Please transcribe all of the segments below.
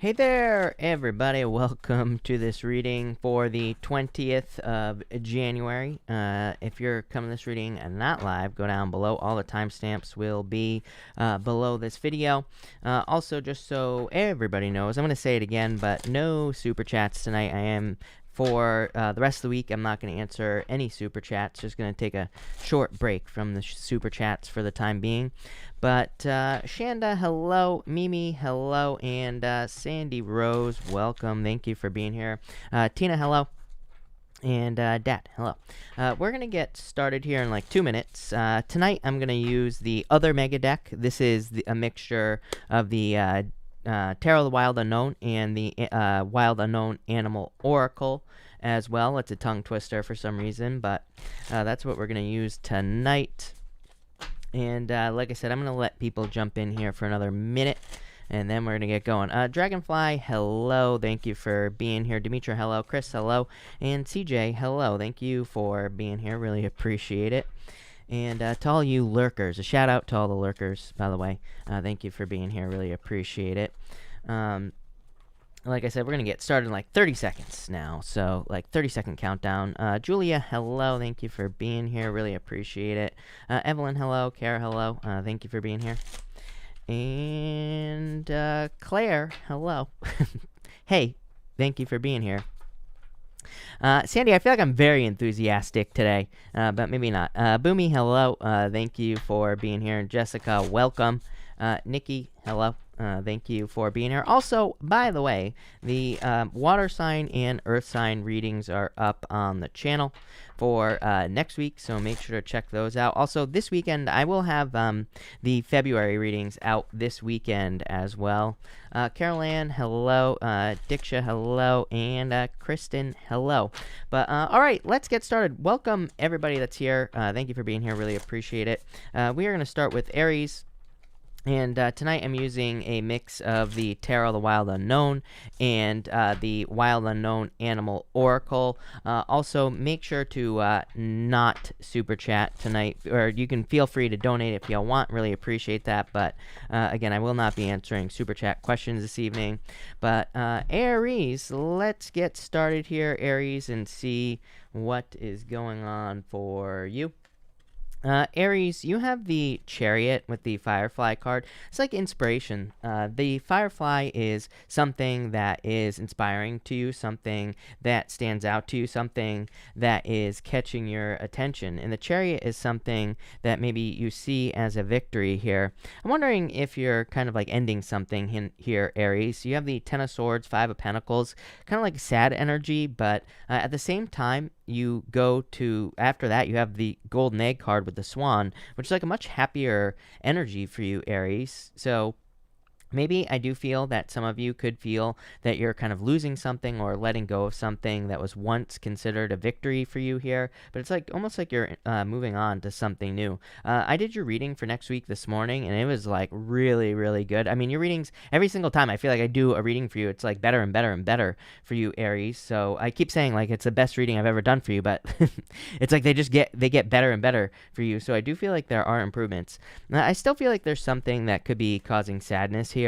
Hey there, everybody. Welcome to this reading for the 20th of January. If you're coming to this reading and not live, go down below. All the timestamps will be below this video. Also, just so everybody knows, I'm going to say it again, but no super chats tonight. I am for the rest of the week, I'm not going to answer any super chats. Just going to take a short break from the super chats for the time being. But Shanda, hello. Mimi, hello. And Sandy Rose, welcome. Thank you for being here. Tina, hello. And Dad, hello. We're going to get started here in like 2 minutes. Tonight, I'm going to use the other mega deck. This is a mixture of the Tarot of the Wild Unknown and the Wild Unknown Animal Oracle as well. It's a tongue twister for some reason, but that's what we're going to use tonight. And like I said, I'm going to let people jump in here for another minute, and then we're going to get going. Dragonfly, hello. Thank you for being here. Demetra, hello. Chris, hello. And CJ, hello. Thank you for being here. Really appreciate it. And to all you lurkers, a shout out to all the lurkers, by the way. Thank you for being here. Really appreciate it. Like I said, we're going to get started in like 30 seconds now. So, like 30-second countdown. Julia, hello. Thank you for being here. Really appreciate it. Evelyn, hello. Kara, hello. Thank you for being here. And Claire, hello. Hey, thank you for being here. Sandy, I feel like I'm very enthusiastic today, but maybe not. Boomy, hello. Thank you for being here. And Jessica, welcome. Nikki, hello. Thank you for being here. Also, by the way, the water sign and earth sign readings are up on the channel for next week, so make sure to check those out. Also, this weekend, I will have the February readings out this weekend as well. Carol Ann, hello. Diksha, hello. And Kristen, hello. But all right, let's get started. Welcome, everybody that's here. Thank you for being here. Really appreciate it. We are going to start with Aries. And tonight I'm using a mix of the Tarot of the Wild Unknown and the Wild Unknown Animal Oracle. Also, make sure to not super chat tonight, or you can feel free to donate if you want. Really appreciate that. But again, I will not be answering super chat questions this evening. But Aries, let's get started here, Aries, and see what is going on for you. Aries, you have the Chariot with the Firefly card. It's like inspiration. The Firefly is something that is inspiring to you, something that stands out to you, something that is catching your attention. And the Chariot is something that maybe you see as a victory here. I'm wondering if you're kind of like ending something here, Aries. You have the Ten of Swords, Five of Pentacles, kind of like sad energy, but at the same time, you go to, after that, you have the Golden Egg card with the Swan, which is like a much happier energy for you, Aries. So maybe I do feel that some of you could feel that you're kind of losing something or letting go of something that was once considered a victory for you here, but it's like almost like you're moving on to something new. I did your reading for next week this morning, and it was like really, really good. I mean, your readings, every single time I feel like I do a reading for you, it's like better and better and better for you, Aries. So I keep saying like it's the best reading I've ever done for you, but it's like they get better and better for you. So I do feel like there are improvements. I still feel like there's something that could be causing sadness here.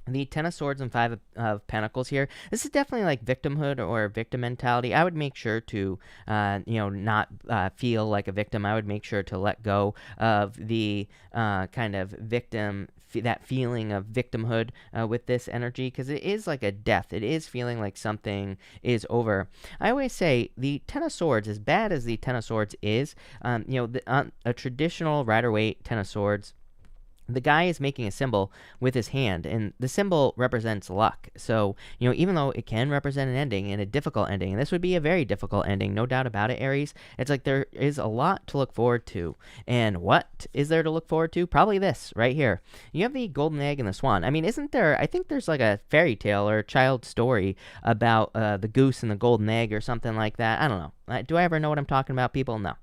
The Ten of Swords and Five of Pentacles here. This is definitely like victimhood or victim mentality. I would make sure to, not feel like a victim. I would make sure to let go of the kind of victim, that feeling of victimhood with this energy, because it is like a death. It is feeling like something is over. I always say the Ten of Swords, as bad as the Ten of Swords is, a traditional Rider-Waite Ten of Swords, the guy is making a symbol with his hand, and the symbol represents luck. So, even though it can represent an ending and a difficult ending, and this would be a very difficult ending, no doubt about it, Aries, it's like there is a lot to look forward to. And what is there to look forward to? Probably this right here. You have the Golden Egg and the Swan. I mean, I think there's like a fairy tale or a child story about the goose and the golden egg or something like that. I don't know. Do I ever know what I'm talking about, people? No.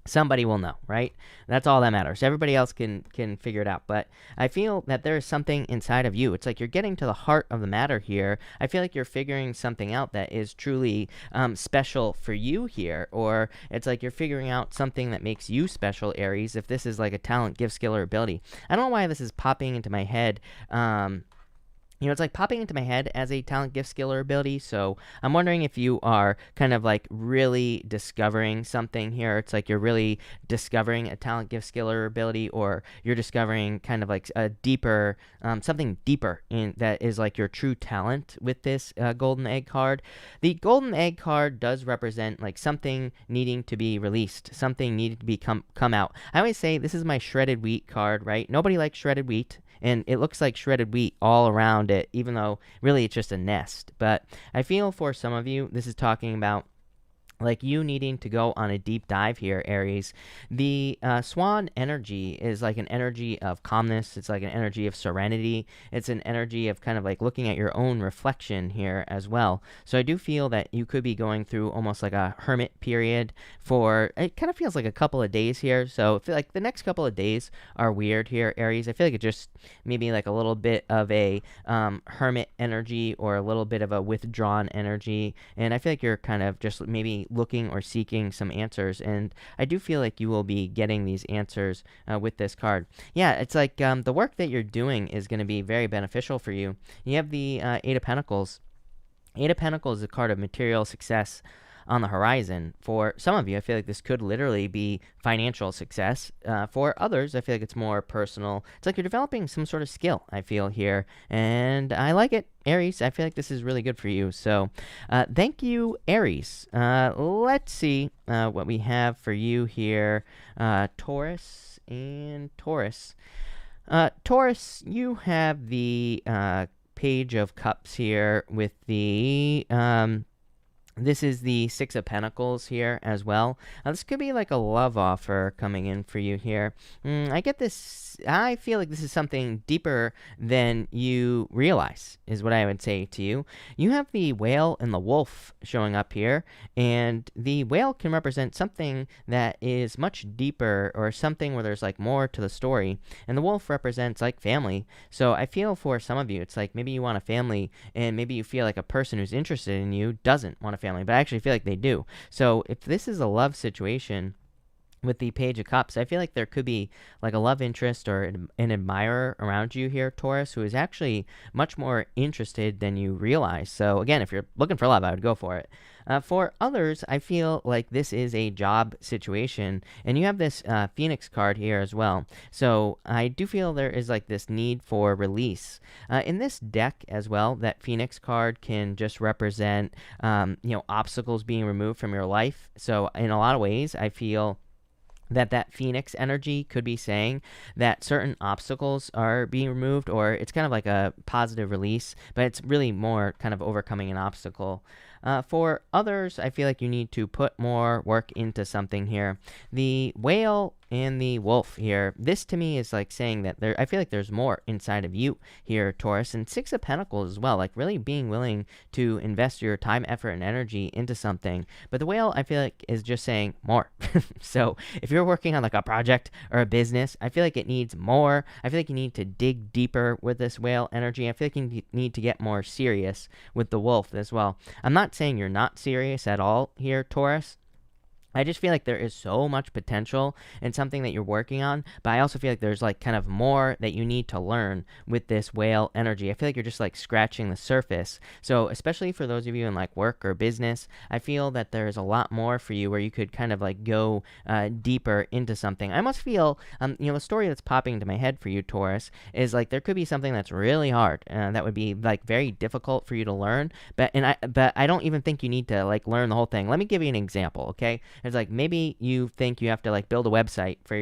Somebody will know, right? That's all that matters. Everybody else can figure it out. But I feel that there is something inside of you. It's like you're getting to the heart of the matter here. I feel like you're figuring something out that is truly special for you here. Or it's like you're figuring out something that makes you special, Aries, if this is like a talent, gift, skill, or ability. I don't know why this is popping into my head. it's like popping into my head as a talent, gift, skill, or ability. So I'm wondering if you are kind of like really discovering something here. It's like you're really discovering a talent, gift, skill, or ability, or you're discovering kind of like a deeper, something deeper in that is like your true talent with this golden egg card. The golden egg card does represent like something needing to be released, something needing to be come out. I always say this is my shredded wheat card, right? Nobody likes shredded wheat. And it looks like shredded wheat all around it, even though really it's just a nest. But I feel for some of you, this is talking about like you needing to go on a deep dive here, Aries. The swan energy is like an energy of calmness. It's like an energy of serenity. It's an energy of kind of like looking at your own reflection here as well. So I do feel that you could be going through almost like a hermit period for, it kind of feels like a couple of days here. So I feel like the next couple of days are weird here, Aries. I feel like it just maybe like a little bit of a hermit energy or a little bit of a withdrawn energy. And I feel like you're kind of just maybe looking or seeking some answers, and I do feel like you will be getting these answers with this card. Yeah, it's like the work that you're doing is going to be very beneficial for you. You have the Eight of Pentacles. Eight of Pentacles is a card of material success on the horizon. For some of you, I feel like this could literally be financial success. For others, I feel like it's more personal. It's like you're developing some sort of skill, I feel here, and I like it. Aries, I feel like this is really good for you. So thank you, Aries. Let's see what we have for you here. Taurus and Taurus. Taurus, you have the Page of Cups here with the... this is the Six of Pentacles here as well. This could be like a love offer coming in for you here. I get this. I feel like this is something deeper than you realize, is what I would say to you. You have the whale and the wolf showing up here, and the whale can represent something that is much deeper, or something where there's like more to the story, and the wolf represents like family. So I feel for some of you, it's like maybe you want a family, and maybe you feel like a person who's interested in you doesn't want a family, but I actually feel like they do. So if this is a love situation with the Page of Cups, I feel like there could be like a love interest or an admirer around you here, Taurus, who is actually much more interested than you realize. So again, if you're looking for love, I would go for it. For others, I feel like this is a job situation, and you have this Phoenix card here as well. So I do feel there is like this need for release. In this deck as well, that Phoenix card can just represent, obstacles being removed from your life. So in a lot of ways, I feel that Phoenix energy could be saying that certain obstacles are being removed, or it's kind of like a positive release, but it's really more kind of overcoming an obstacle. For others, I feel like you need to put more work into something here. The whale and the wolf here, this to me is like saying that I feel like there's more inside of you here, Taurus. And Six of Pentacles as well, like really being willing to invest your time, effort, and energy into something. But the whale, I feel like, is just saying more. So if you're working on like a project or a business, I feel like it needs more. I feel like you need to dig deeper with this whale energy. I feel like you need to get more serious with the wolf as well. I'm not saying you're not serious at all here, Taurus. I just feel like there is so much potential in something that you're working on, but I also feel like there's like kind of more that you need to learn with this whale energy. I feel like you're just like scratching the surface. So especially for those of you in like work or business, I feel that there's a lot more for you where you could kind of like go deeper into something. I almost feel, the story that's popping into my head for you, Taurus, is like there could be something that's really hard that would be like very difficult for you to learn, but I don't even think you need to like learn the whole thing. Let me give you an example, okay? It's like maybe you think you have to like build a website for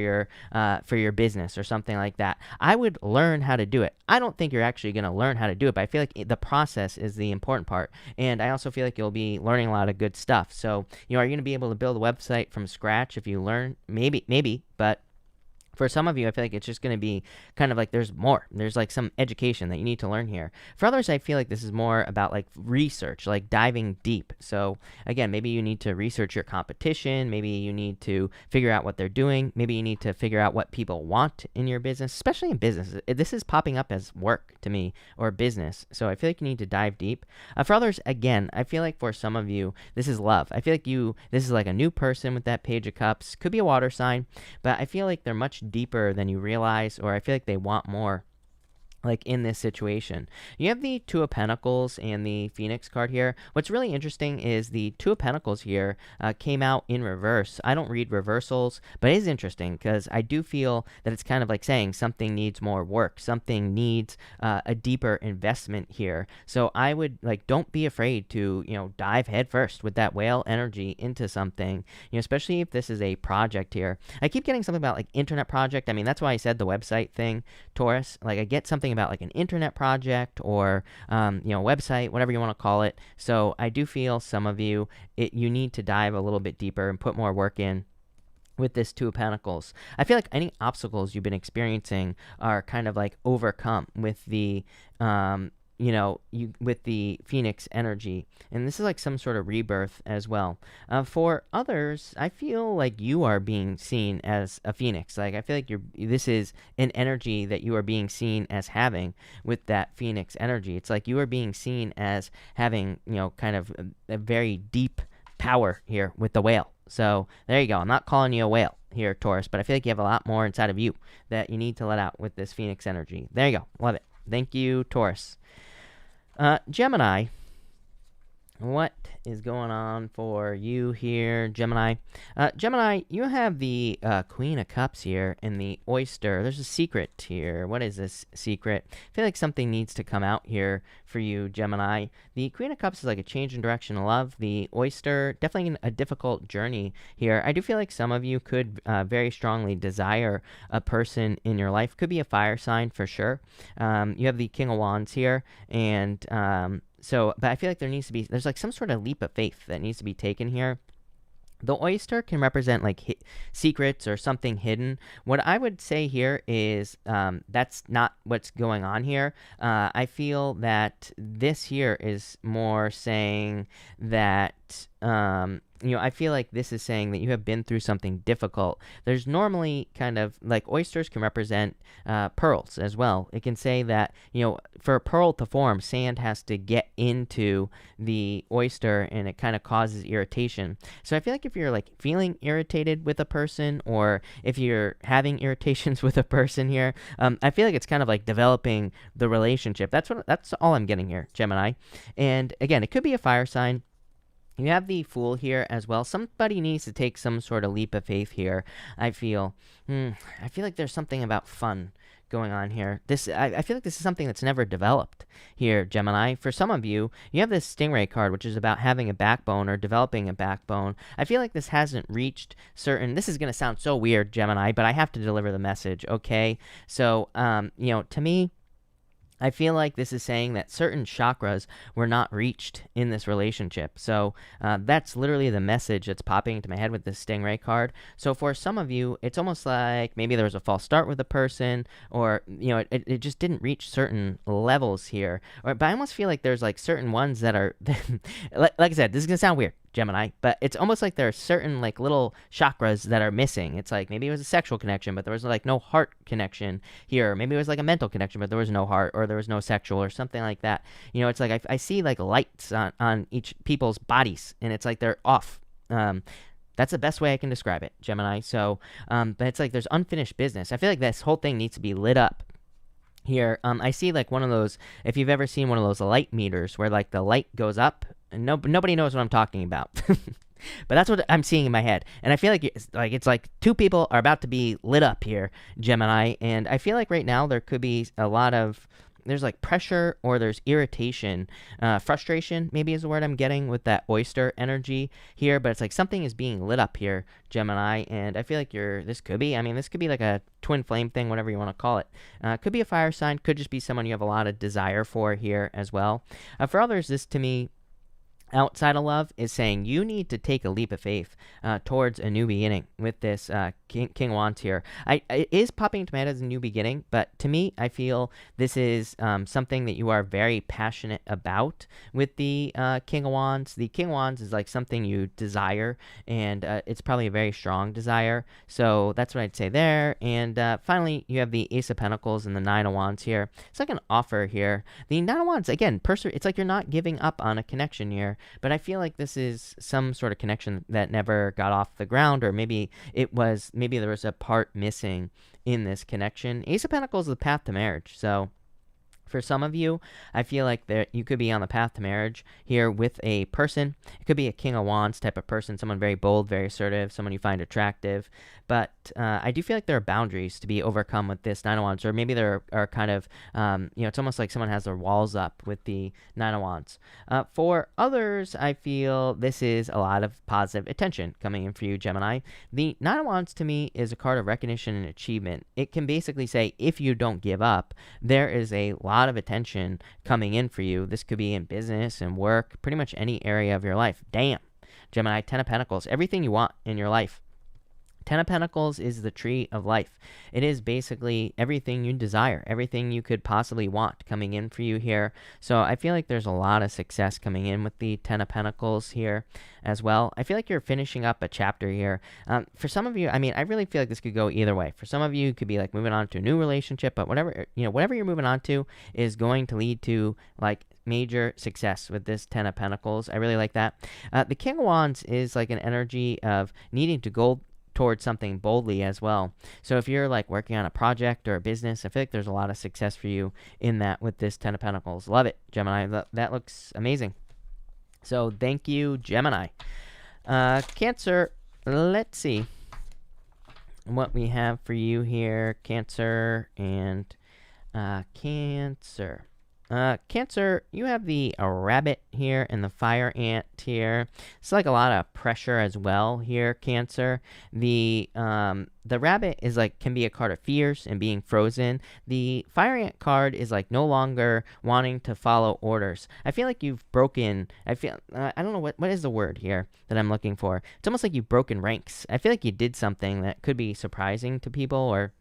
your business or something like that. I would learn how to do it. I don't think you're actually going to learn how to do it, but I feel like the process is the important part. And I also feel like you'll be learning a lot of good stuff. So, are you going to be able to build a website from scratch if you learn? Maybe, but for some of you, I feel like it's just going to be kind of like there's more. There's like some education that you need to learn here. For others, I feel like this is more about like research, like diving deep. So again, maybe you need to research your competition. Maybe you need to figure out what they're doing. Maybe you need to figure out what people want in your business, especially in business. This is popping up as work to me, or business. So I feel like you need to dive deep. For others, again, I feel like for some of you, this is love. I feel like this is like a new person with that Page of Cups. Could be a water sign, but I feel like they're much deeper than you realize, or I feel like they want more. like in this situation. You have the Two of Pentacles and the Phoenix card here. What's really interesting is the Two of Pentacles here came out in reverse. I don't read reversals, but it is interesting because I do feel that it's kind of like saying something needs more work. Something needs a deeper investment here. So I would like, don't be afraid to, dive headfirst with that whale energy into something, especially if this is a project here. I keep getting something about like internet project. I mean, that's why I said the website thing, Taurus. Like I get something about like an internet project or website, whatever you want to call it. So I do feel some of you, you need to dive a little bit deeper and put more work in with this Two of Pentacles. I feel like any obstacles you've been experiencing are kind of like overcome with the with the Phoenix energy, and this is like some sort of rebirth as well. For others, I feel like you are being seen as a Phoenix. Like I feel like this is an energy that you are being seen as having with that Phoenix energy. It's like you are being seen as having, kind of a very deep power here with the whale. So there you go. I'm not calling you a whale here, Taurus, but I feel like you have a lot more inside of you that you need to let out with this Phoenix energy. There you go. Love it. Thank you, Taurus. Gemini, what is going on for you here, Gemini? Gemini, you have the Queen of Cups here and the Oyster. There's a secret here. What is this secret? I feel like something needs to come out here for you, Gemini. The Queen of Cups is like a change in direction of love. The Oyster, definitely a difficult journey here. I do feel like some of you could very strongly desire a person in your life. Could be a fire sign for sure. You have the King of Wands here, and but I feel like there's like some sort of leap of faith that needs to be taken here. The Oyster can represent like secrets or something hidden. What I would say here is that's not what's going on here. I feel that this here is more saying that I feel like this is saying that you have been through something difficult. There's normally kind of like oysters can represent pearls as well. It can say that, for a pearl to form, sand has to get into the oyster and it kind of causes irritation. So I feel like if you're like feeling irritated with a person, or if you're having irritations with a person here, I feel like it's kind of like developing the relationship. That's all I'm getting here, Gemini. And again, it could be a fire sign. You have the Fool here as well. Somebody needs to take some sort of leap of faith here, I feel. I feel like there's something about fun going on here. I feel like this is something that's never developed here, Gemini. For some of you, you have this Stingray card, which is about having a backbone or developing a backbone. I feel like this hasn't reached this is going to sound so weird, Gemini, but I have to deliver the message, okay? So, to me, I feel like this is saying that certain chakras were not reached in this relationship. So that's literally the message that's popping into my head with this Stingray card. So for some of you, it's almost like maybe there was a false start with a person, or, it just didn't reach certain levels here. But I almost feel like there's like certain ones that are, like I said, this is going to sound weird, Gemini, but it's almost like there are certain like little chakras that are missing. It's like maybe it was a sexual connection, but there was like no heart connection here. Maybe it was like a mental connection, but there was no heart, or there was no sexual, or something like that. It's like I see like lights on each people's bodies, and it's like they're off. That's the best way I can describe it, Gemini. So, but it's like there's unfinished business. I feel like this whole thing needs to be lit up. Here, I see like one of those, if you've ever seen one of those light meters where like the light goes up, and nobody knows what I'm talking about. But that's what I'm seeing in my head. And I feel like it's like two people are about to be lit up here, Gemini. And I feel like right now there could be there's like pressure, or there's irritation, frustration maybe is the word I'm getting with that oyster energy here. But it's like something is being lit up here, Gemini. And I feel like this could be like a twin flame thing, whatever you want to call it. Could be a fire sign, could just be someone you have a lot of desire for here as well. For others, this to me, outside of love, is saying you need to take a leap of faith towards a new beginning with this King Wands here. It is popping into my head as a new beginning, but to me, I feel this is something that you are very passionate about with the King of Wands. The King of Wands is like something you desire, and it's probably a very strong desire. So that's what I'd say there. And finally, you have the Ace of Pentacles and the Nine of Wands here. It's like an offer here. The Nine of Wands, again, it's like you're not giving up on a connection here. But I feel like this is some sort of connection that never got off the ground, or maybe there was a part missing in this connection. Ace of Pentacles is the path to marriage. So For some of you, I feel like that you could be on the path to marriage here with a person. It could be a King of Wands type of person, someone very bold, very assertive, someone you find attractive. But I do feel like there are boundaries to be overcome with this Nine of Wands, or maybe there are kind of, it's almost like someone has their walls up with the Nine of Wands. For others, I feel this is a lot of positive attention coming in for you, Gemini. The Nine of Wands to me is a card of recognition and achievement. It can basically say, if you don't give up, there is a lot of attention coming in for you. This could be in business and work, pretty much any area of your life. Damn. Gemini, 10 of Pentacles, everything you want in your life. 10 of Pentacles is the tree of life. It is basically everything you desire, everything you could possibly want coming in for you here. So I feel like there's a lot of success coming in with the 10 of Pentacles here as well. I feel like you're finishing up a chapter here. For some of you, I mean, I really feel like this could go either way. For some of you, it could be like moving on to a new relationship, but whatever you're moving on to is going to lead to like major success with this 10 of Pentacles. I really like that. The King of Wands is like an energy of needing to go towards something boldly as well. So if you're like working on a project or a business, I feel like there's a lot of success for you in that with this 10 of Pentacles. Love it, Gemini. That looks amazing. So thank you, Gemini. Cancer, let's see what we have for you here. Cancer and Cancer. Cancer, you have the rabbit here and the fire ant here. It's like a lot of pressure as well here, Cancer. The rabbit is like, can be a card of fears and being frozen. The fire ant card is like no longer wanting to follow orders. I feel like you've broken, I don't know what is the word here that I'm looking for. It's almost like you've broken ranks. I feel like you did something that could be surprising to people, or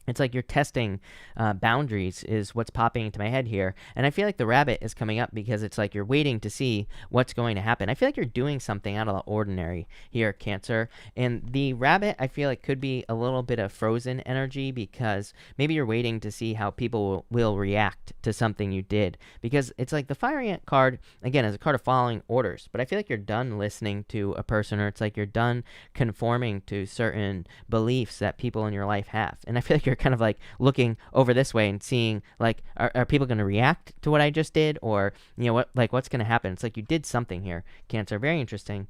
it's like you're testing boundaries is what's popping into my head here. And I feel like the rabbit is coming up because it's like you're waiting to see what's going to happen. I feel like you're doing something out of the ordinary here, Cancer. And the rabbit, I feel like could be a little bit of frozen energy because maybe you're waiting to see how people will react to something you did. Because it's like the fire ant card, again, is a card of following orders. But I feel like you're done listening to a person, or it's like you're done conforming to certain beliefs that people in your life have. And I feel like you're kind of like looking over this way and seeing like, are people going to react to what I just did, or what's going to happen? It's like you did something here, Cancer. Very interesting.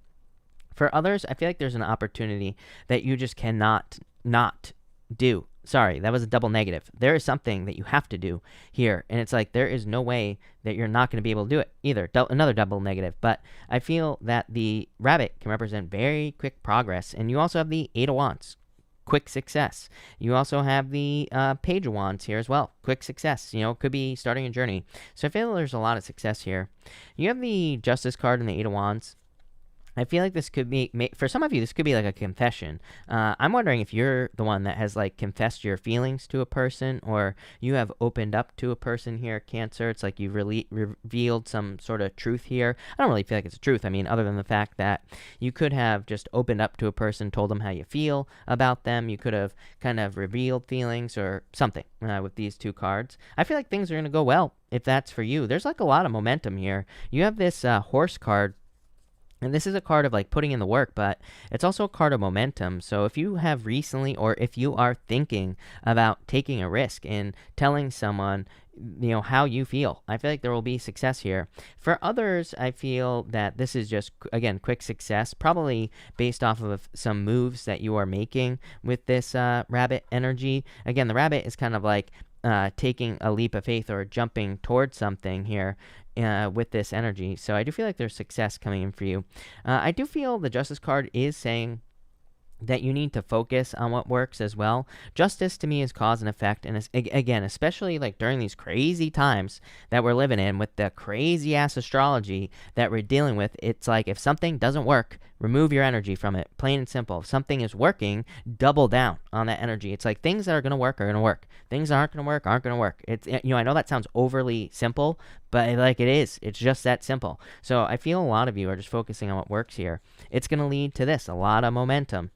For others, I feel like there's an opportunity that you just cannot not do. Sorry, that was a double negative. There is something that you have to do here, and it's like there is no way that you're not going to be able to do it either. Another double negative. But I feel that the rabbit can represent very quick progress, and you also have the Eight of Wands. Quick success. You also have the Page of Wands here as well. Quick success. Could be starting a journey. So I feel there's a lot of success here. You have the Justice card and the Eight of Wands. I feel like this could be, for some of you, this could be like a confession. I'm wondering if you're the one that has like confessed your feelings to a person, or you have opened up to a person here, Cancer. It's like you've really revealed some sort of truth here. I don't really feel like it's a truth. I mean, other than the fact that you could have just opened up to a person, told them how you feel about them. You could have kind of revealed feelings or something with these two cards. I feel like things are going to go well if that's for you. There's like a lot of momentum here. You have this horse card. And this is a card of like putting in the work, but it's also a card of momentum. So if you have recently, or if you are thinking about taking a risk and telling someone, how you feel, I feel like there will be success here. For others, I feel that this is just, again, quick success, probably based off of some moves that you are making with this rabbit energy. Again, the rabbit is kind of like taking a leap of faith or jumping towards something here. With this energy. So I do feel like there's success coming in for you. I do feel the Justice card is saying that you need to focus on what works as well. Justice to me is cause and effect, and again, especially like during these crazy times that we're living in with the crazy ass astrology that we're dealing with, it's like if something doesn't work, remove your energy from it. Plain and simple. If something is working, double down on that energy. It's like things that are going to work are going to work. Things that aren't going to work aren't going to work. It's, I know that sounds overly simple, but like it is. It's just that simple. So I feel a lot of you are just focusing on what works here. It's going to lead to this, a lot of momentum.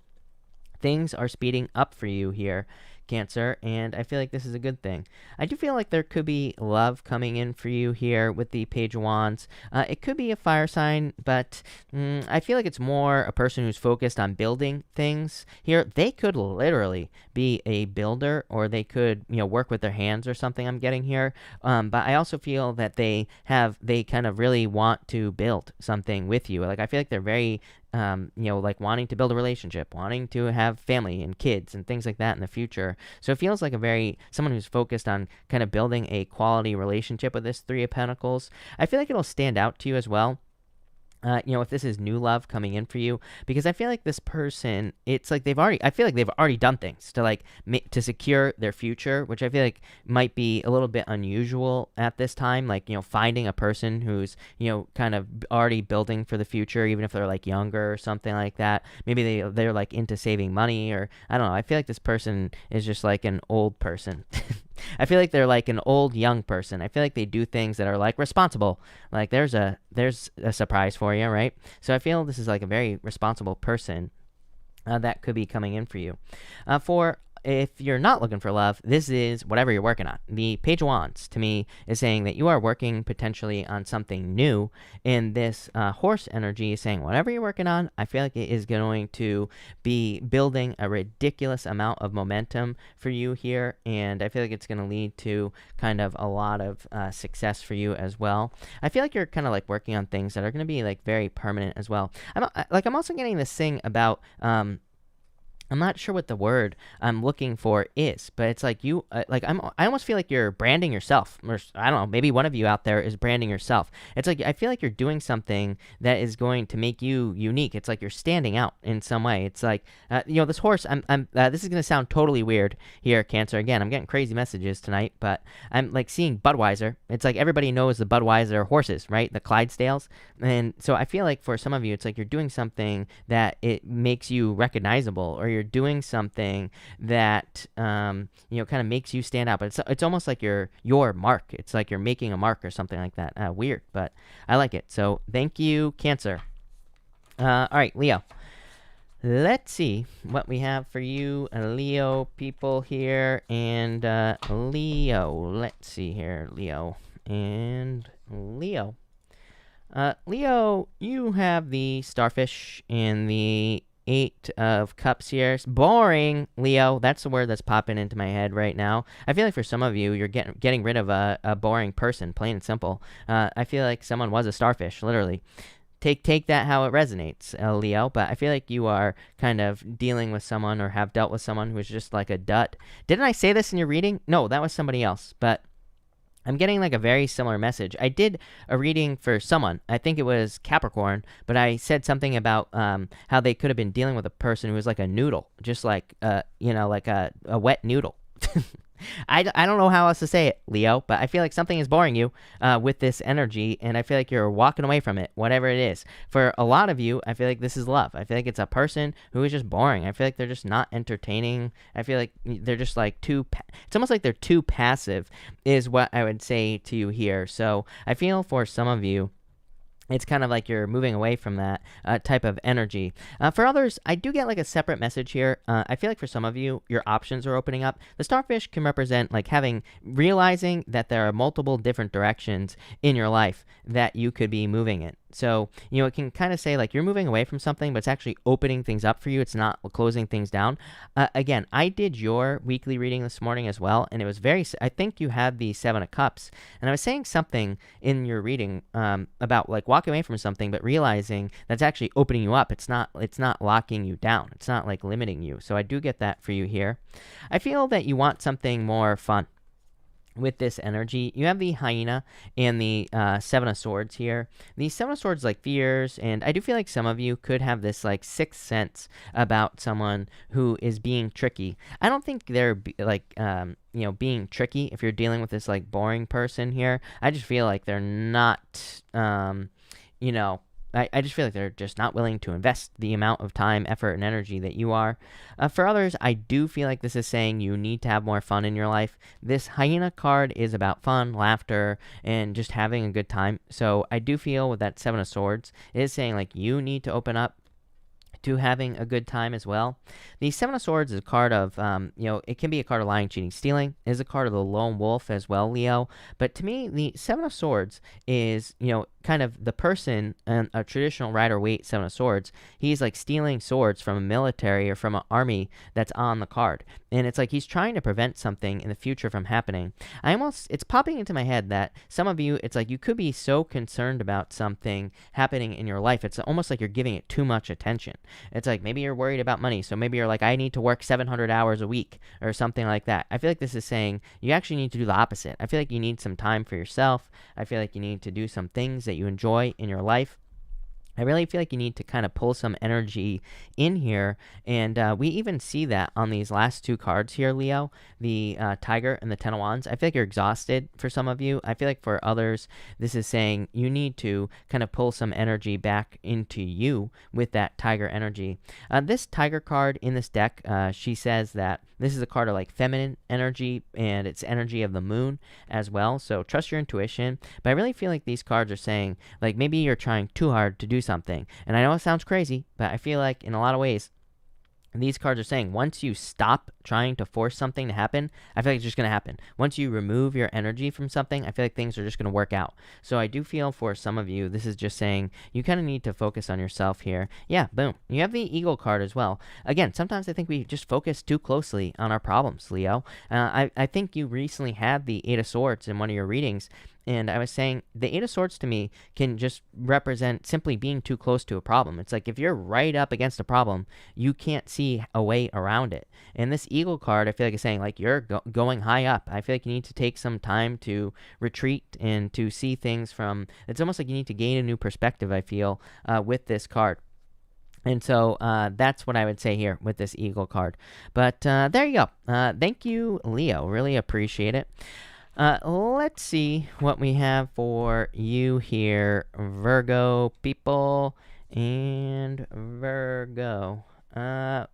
Things are speeding up for you here, Cancer, and I feel like this is a good thing. I do feel like there could be love coming in for you here with the Page of Wands. It could be a fire sign, but I feel like it's more a person who's focused on building things here. They could literally be a builder, or they could, work with their hands or something, I'm getting here. But I also feel that they kind of really want to build something with you. Like, I feel like they're very like wanting to build a relationship, wanting to have family and kids and things like that in the future. So it feels like someone who's focused on kind of building a quality relationship with this Three of Pentacles. I feel like it'll stand out to you as well. If this is new love coming in for you, because I feel like this person, it's like I feel like they've already done things to to secure their future, which I feel like might be a little bit unusual at this time. Like, finding a person who's, kind of already building for the future, even if they're like younger or something like that. Maybe they're like into saving money, or I don't know. I feel like this person is just like an old person. I feel like they're like an old young person. I feel like they do things that are like responsible. Like there's a surprise for you, right? So I feel this is like a very responsible person that could be coming in for you. If you're not looking for love, this is whatever you're working on. The Page of Wands, to me, is saying that you are working potentially on something new. And this horse energy is saying whatever you're working on, I feel like it is going to be building a ridiculous amount of momentum for you here. And I feel like it's going to lead to kind of a lot of success for you as well. I feel like you're kind of like working on things that are going to be like very permanent as well. I'm also getting this thing about... I'm not sure what the word I'm looking for is, but it's like I almost feel like you're branding yourself, or I don't know, maybe one of you out there is branding yourself. It's like I feel like you're doing something that is going to make you unique. It's like you're standing out in some way. It's like this horse. This is gonna sound totally weird here, Cancer. Again, I'm getting crazy messages tonight, but I'm like seeing Budweiser. It's like everybody knows the Budweiser horses, right? The Clydesdales, and so I feel like for some of you, it's like you're doing something that it makes you recognizable, or you're doing something that kind of makes you stand out. But it's almost like your mark. It's like you're making a mark or something like that. Weird, but I like it. So thank you, Cancer. All right, Leo. Let's see what we have for you, Leo people here. And Leo, let's see here, Leo and Leo. Leo, you have the Starfish and the Eight of Cups here. It's boring, Leo. That's the word that's popping into my head right now. I feel like for some of you, you're getting rid of a boring person, plain and simple. I feel like someone was a starfish, literally. Take that how it resonates, Leo. But I feel like you are kind of dealing with someone, or have dealt with someone who is just like a dud. Didn't I say this in your reading? No, that was somebody else. But I'm getting like a very similar message. I did a reading for someone. I think it was Capricorn, but I said something about how they could have been dealing with a person who was like a noodle, just like like a wet noodle. I don't know how else to say it, Leo, but I feel like something is boring you with this energy, and I feel like you're walking away from it, whatever it is. For a lot of you, I feel like this is love. I feel like it's a person who is just boring. I feel like they're just not entertaining. I feel like they're just like it's almost like they're too passive is what I would say to you here. So I feel for some of you, it's kind of like you're moving away from that type of energy. For others, I do get like a separate message here. I feel like for some of you, your options are opening up. The starfish can represent like realizing that there are multiple different directions in your life that you could be moving in. So, it can kind of say like you're moving away from something, but it's actually opening things up for you. It's not closing things down. Again, I did your weekly reading this morning as well, and it was I think you had the Seven of Cups, and I was saying something in your reading about like walking away from something, but realizing that's actually opening you up. It's not locking you down. It's not like limiting you. So I do get that for you here. I feel that you want something more fun with this energy. You have the hyena and the Seven of Swords here. The Seven of Swords like fears, and I do feel like some of you could have this like sixth sense about someone who is being tricky. I don't think they're being tricky if you're dealing with this like boring person here. I just feel like they're not I just feel like they're just not willing to invest the amount of time, effort, and energy that you are. For others, I do feel like this is saying you need to have more fun in your life. This hyena card is about fun, laughter, and just having a good time. So I do feel with that Seven of Swords, it is saying like you need to open up to having a good time as well. The Seven of Swords is a card of, it can be a card of lying, cheating, stealing. It is a card of the lone wolf as well, Leo. But to me, the Seven of Swords is, kind of the person, a traditional Rider-Waite Seven of Swords. He's like stealing swords from a military or from an army that's on the card. And it's like he's trying to prevent something in the future from happening. It's popping into my head that some of you, it's like you could be so concerned about something happening in your life. It's almost like you're giving it too much attention. It's like maybe you're worried about money, so maybe you're like, I need to work 700 hours a week or something like that. I feel like this is saying you actually need to do the opposite. I feel like you need some time for yourself. I feel like you need to do some things that you enjoy in your life. I really feel like you need to kind of pull some energy in here, and we even see that on these last two cards here, Leo, the Tiger and the Ten of Wands. I feel like you're exhausted for some of you. I feel like for others, this is saying you need to kind of pull some energy back into you with that Tiger energy. This Tiger card in this deck, she says that this is a card of like feminine energy, and it's energy of the moon as well, so trust your intuition. But I really feel like these cards are saying, like, maybe you're trying too hard to do something. And I know it sounds crazy, but I feel like in a lot of ways, these cards are saying once you stop trying to force something to happen, I feel like it's just going to happen. Once you remove your energy from something, I feel like things are just going to work out. So I do feel for some of you, this is just saying you kind of need to focus on yourself here. Yeah, boom. You have the Eagle card as well. Again, sometimes I think we just focus too closely on our problems, Leo. I think you recently had the Eight of Swords in one of your readings. And I was saying the Eight of Swords to me can just represent simply being too close to a problem. It's like if you're right up against a problem, you can't see a way around it. And this Eagle card, I feel like is saying like you're going high up. I feel like you need to take some time to retreat and to see things from, it's almost like you need to gain a new perspective, I feel, with this card. And so that's what I would say here with this Eagle card. But there you go. Thank you, Leo. Really appreciate it. Let's see what we have for you here, Virgo people, and Virgo.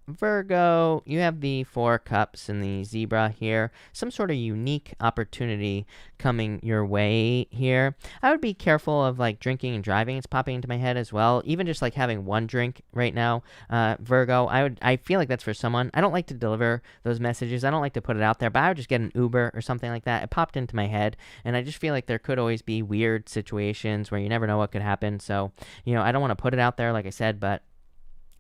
Virgo, you have the Four Cups and the Zebra here. Some sort of unique opportunity coming your way here. I would be careful of like drinking and driving. It's popping into my head as well. Even just like having one drink right now, Virgo, I feel like that's for someone. I don't like to deliver those messages. I don't like to put it out there, but I would just get an Uber or something like that. It popped into my head, and I just feel like there could always be weird situations where you never know what could happen. So, I don't want to put it out there, like I said, but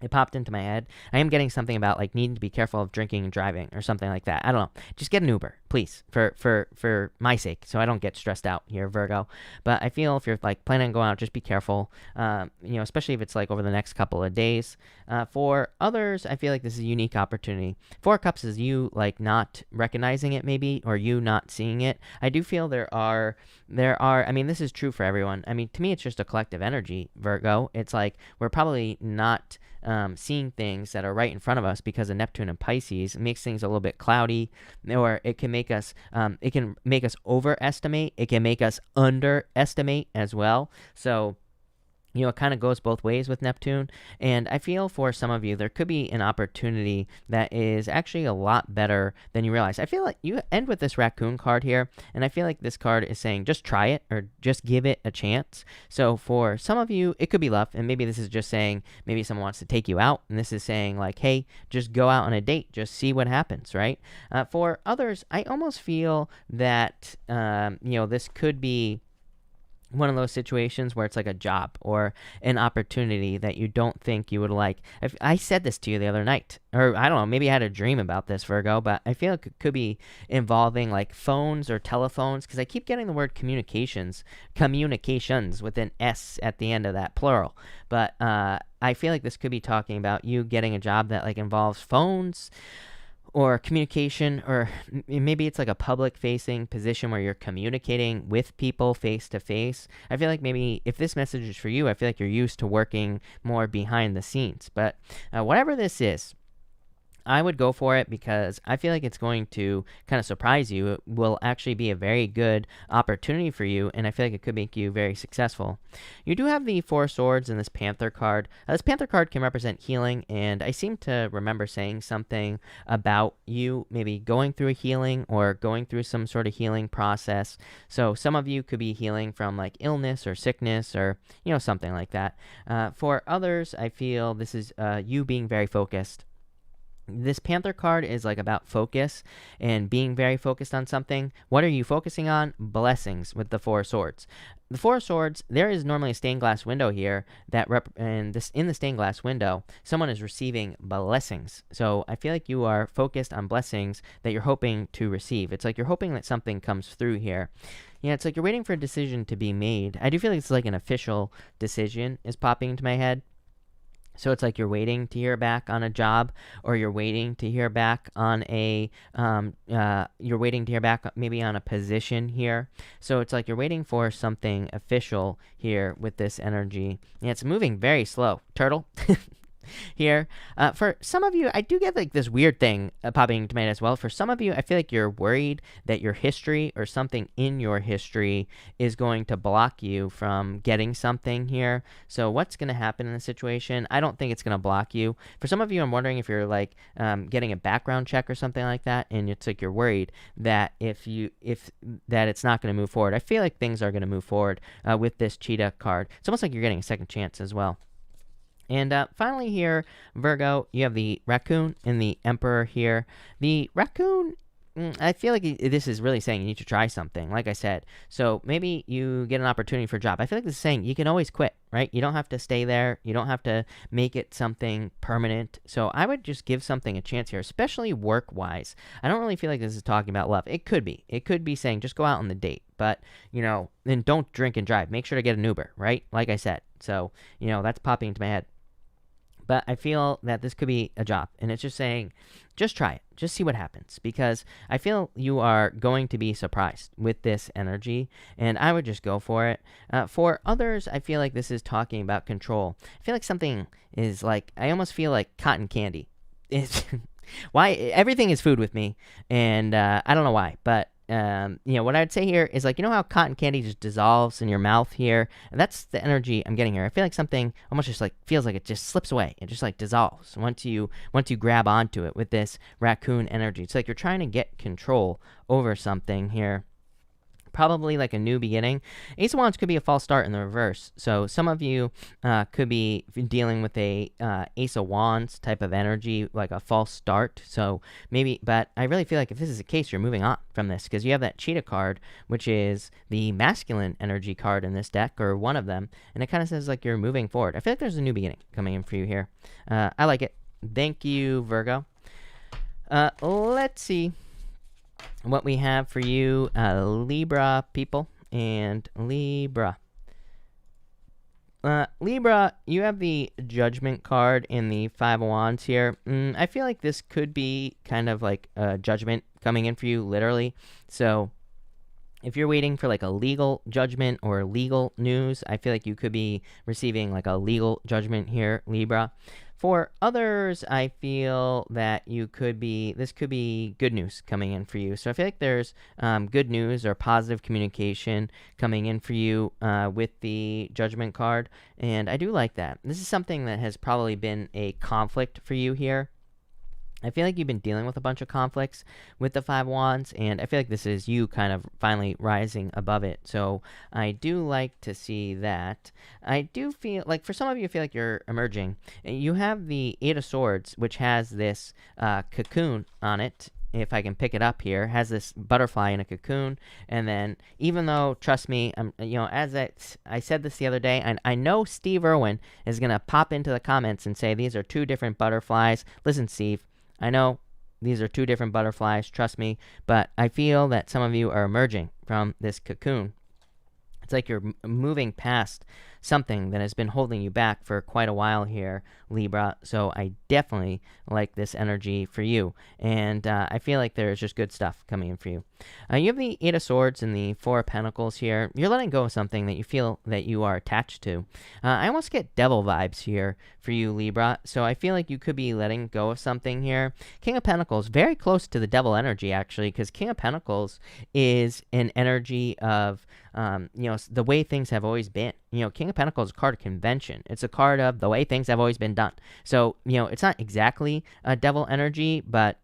it popped into my head. I am getting something about like needing to be careful of drinking and driving or something like that. I don't know. Just get an Uber, please, for my sake, so I don't get stressed out here, Virgo. But I feel if you're like planning on going out, just be careful. Especially if it's like over the next couple of days. For others, I feel like this is a unique opportunity. Four Cups is you like not recognizing it maybe, or you not seeing it. I do feel there are. I mean, this is true for everyone. I mean, to me, it's just a collective energy, Virgo. It's like we're probably not seeing things that are right in front of us because of Neptune and Pisces. It makes things a little bit cloudy, or it can make us overestimate. It can make us underestimate as well. So it kind of goes both ways with Neptune. And I feel for some of you, there could be an opportunity that is actually a lot better than you realize. I feel like you end with this raccoon card here, and I feel like this card is saying just try it or just give it a chance. So for some of you, it could be love, and maybe this is just saying maybe someone wants to take you out, and this is saying like, hey, just go out on a date, just see what happens, right? For others, I almost feel that, this could be one of those situations where it's like a job or an opportunity that you don't think you would like. I said this to you the other night, or I don't know, maybe I had a dream about this, Virgo, but I feel like it could be involving like phones or telephones, because I keep getting the word communications with an S at the end of that, plural. But I feel like this could be talking about you getting a job that like involves phones, or communication, or maybe it's like a public-facing position where you're communicating with people face-to-face. I feel like maybe if this message is for you, I feel like you're used to working more behind the scenes. But whatever this is, I would go for it because I feel like it's going to kind of surprise you. It will actually be a very good opportunity for you, and I feel like it could make you very successful. You do have the Four of Swords and this Panther card. This Panther card can represent healing, and I seem to remember saying something about you maybe going through a healing or going through some sort of healing process. So some of you could be healing from like illness or sickness or, something like that. For others, I feel this is you being very focused. This Panther card is like about focus and being very focused on something. What are you focusing on? Blessings with the Four of Swords. The Four of Swords, there is normally a stained glass window here and in the stained glass window, someone is receiving blessings. So I feel like you are focused on blessings that you're hoping to receive. It's like you're hoping that something comes through here. Yeah, it's like you're waiting for a decision to be made. I do feel like it's like an official decision is popping into my head. So it's like you're waiting to hear back on a job, or you're waiting to hear back on maybe on a position here. So it's like you're waiting for something official here with this energy. Yeah, it's moving very slow. Turtle. Here. For some of you, I do get like this weird thing popping into my head as well. For some of you, I feel like you're worried that your history or something in your history is going to block you from getting something here. So what's going to happen in this situation? I don't think it's going to block you. For some of you, I'm wondering if you're like getting a background check or something like that, and it's like you're worried that if that it's not going to move forward. I feel like things are going to move forward with this cheetah card. It's almost like you're getting a second chance as well. And finally here, Virgo, you have the raccoon and the emperor here. The raccoon, I feel like this is really saying you need to try something, like I said. So maybe you get an opportunity for a job. I feel like this is saying you can always quit, right? You don't have to stay there. You don't have to make it something permanent. So I would just give something a chance here, especially work-wise. I don't really feel like this is talking about love. It could be. It could be saying just go out on the date. But, then don't drink and drive. Make sure to get an Uber, right? Like I said. So, that's popping into my head. But I feel that this could be a job, and it's just saying, just try it. Just see what happens, because I feel you are going to be surprised with this energy, and I would just go for it. For others, I feel like this is talking about control. I feel like something is like, I almost feel like cotton candy. It's why everything is food with me, and I don't know why, but what I'd say here is like, how cotton candy just dissolves in your mouth here? And that's the energy I'm getting here. I feel like something almost just like feels like it just slips away. It just like dissolves once you grab onto it with this raccoon energy. It's like you're trying to get control over something here. Probably like a new beginning. Ace of Wands could be a false start in the reverse. So some of you could be dealing with a Ace of Wands type of energy, like a false start. So maybe, but I really feel like if this is the case, you're moving on from this, because you have that cheetah card, which is the masculine energy card in this deck, or one of them. And it kind of says like you're moving forward. I feel like there's a new beginning coming in for you here. I like it. Thank you, Virgo. Let's see what we have for you, Libra people, and Libra. Libra, you have the Judgment card in the Five of Wands here. I feel like this could be kind of like a judgment coming in for you, literally. So if you're waiting for like a legal judgment or legal news, I feel like you could be receiving like a legal judgment here, Libra. For others, I feel that this could be good news coming in for you. So I feel like there's good news or positive communication coming in for you with the Judgment card. And I do like that. This is something that has probably been a conflict for you here. I feel like you've been dealing with a bunch of conflicts with the Five of Wands, and I feel like this is you kind of finally rising above it. So I do like to see that. I do feel like for some of you, I feel like you're emerging. You have the Eight of Swords, which has this cocoon on it. If I can pick it up here, has this butterfly in a cocoon. And then, even though, trust me, as I said this the other day, and I know Steve Irwin is going to pop into the comments and say these are two different butterflies. Listen, Steve, I know these are two different butterflies, trust me, but I feel that some of you are emerging from this cocoon. It's like you're moving past something that has been holding you back for quite a while here, Libra. So I definitely like this energy for you. And I feel like there's just good stuff coming in for you. You have the Eight of Swords and the Four of Pentacles here. You're letting go of something that you feel that you are attached to. I almost get devil vibes here for you, Libra. So I feel like you could be letting go of something here. King of Pentacles, very close to the devil energy, actually, because King of Pentacles is an energy of the way things have always been. King of Pentacles is a card of convention. It's a card of the way things have always been done. So, it's not exactly a devil energy, but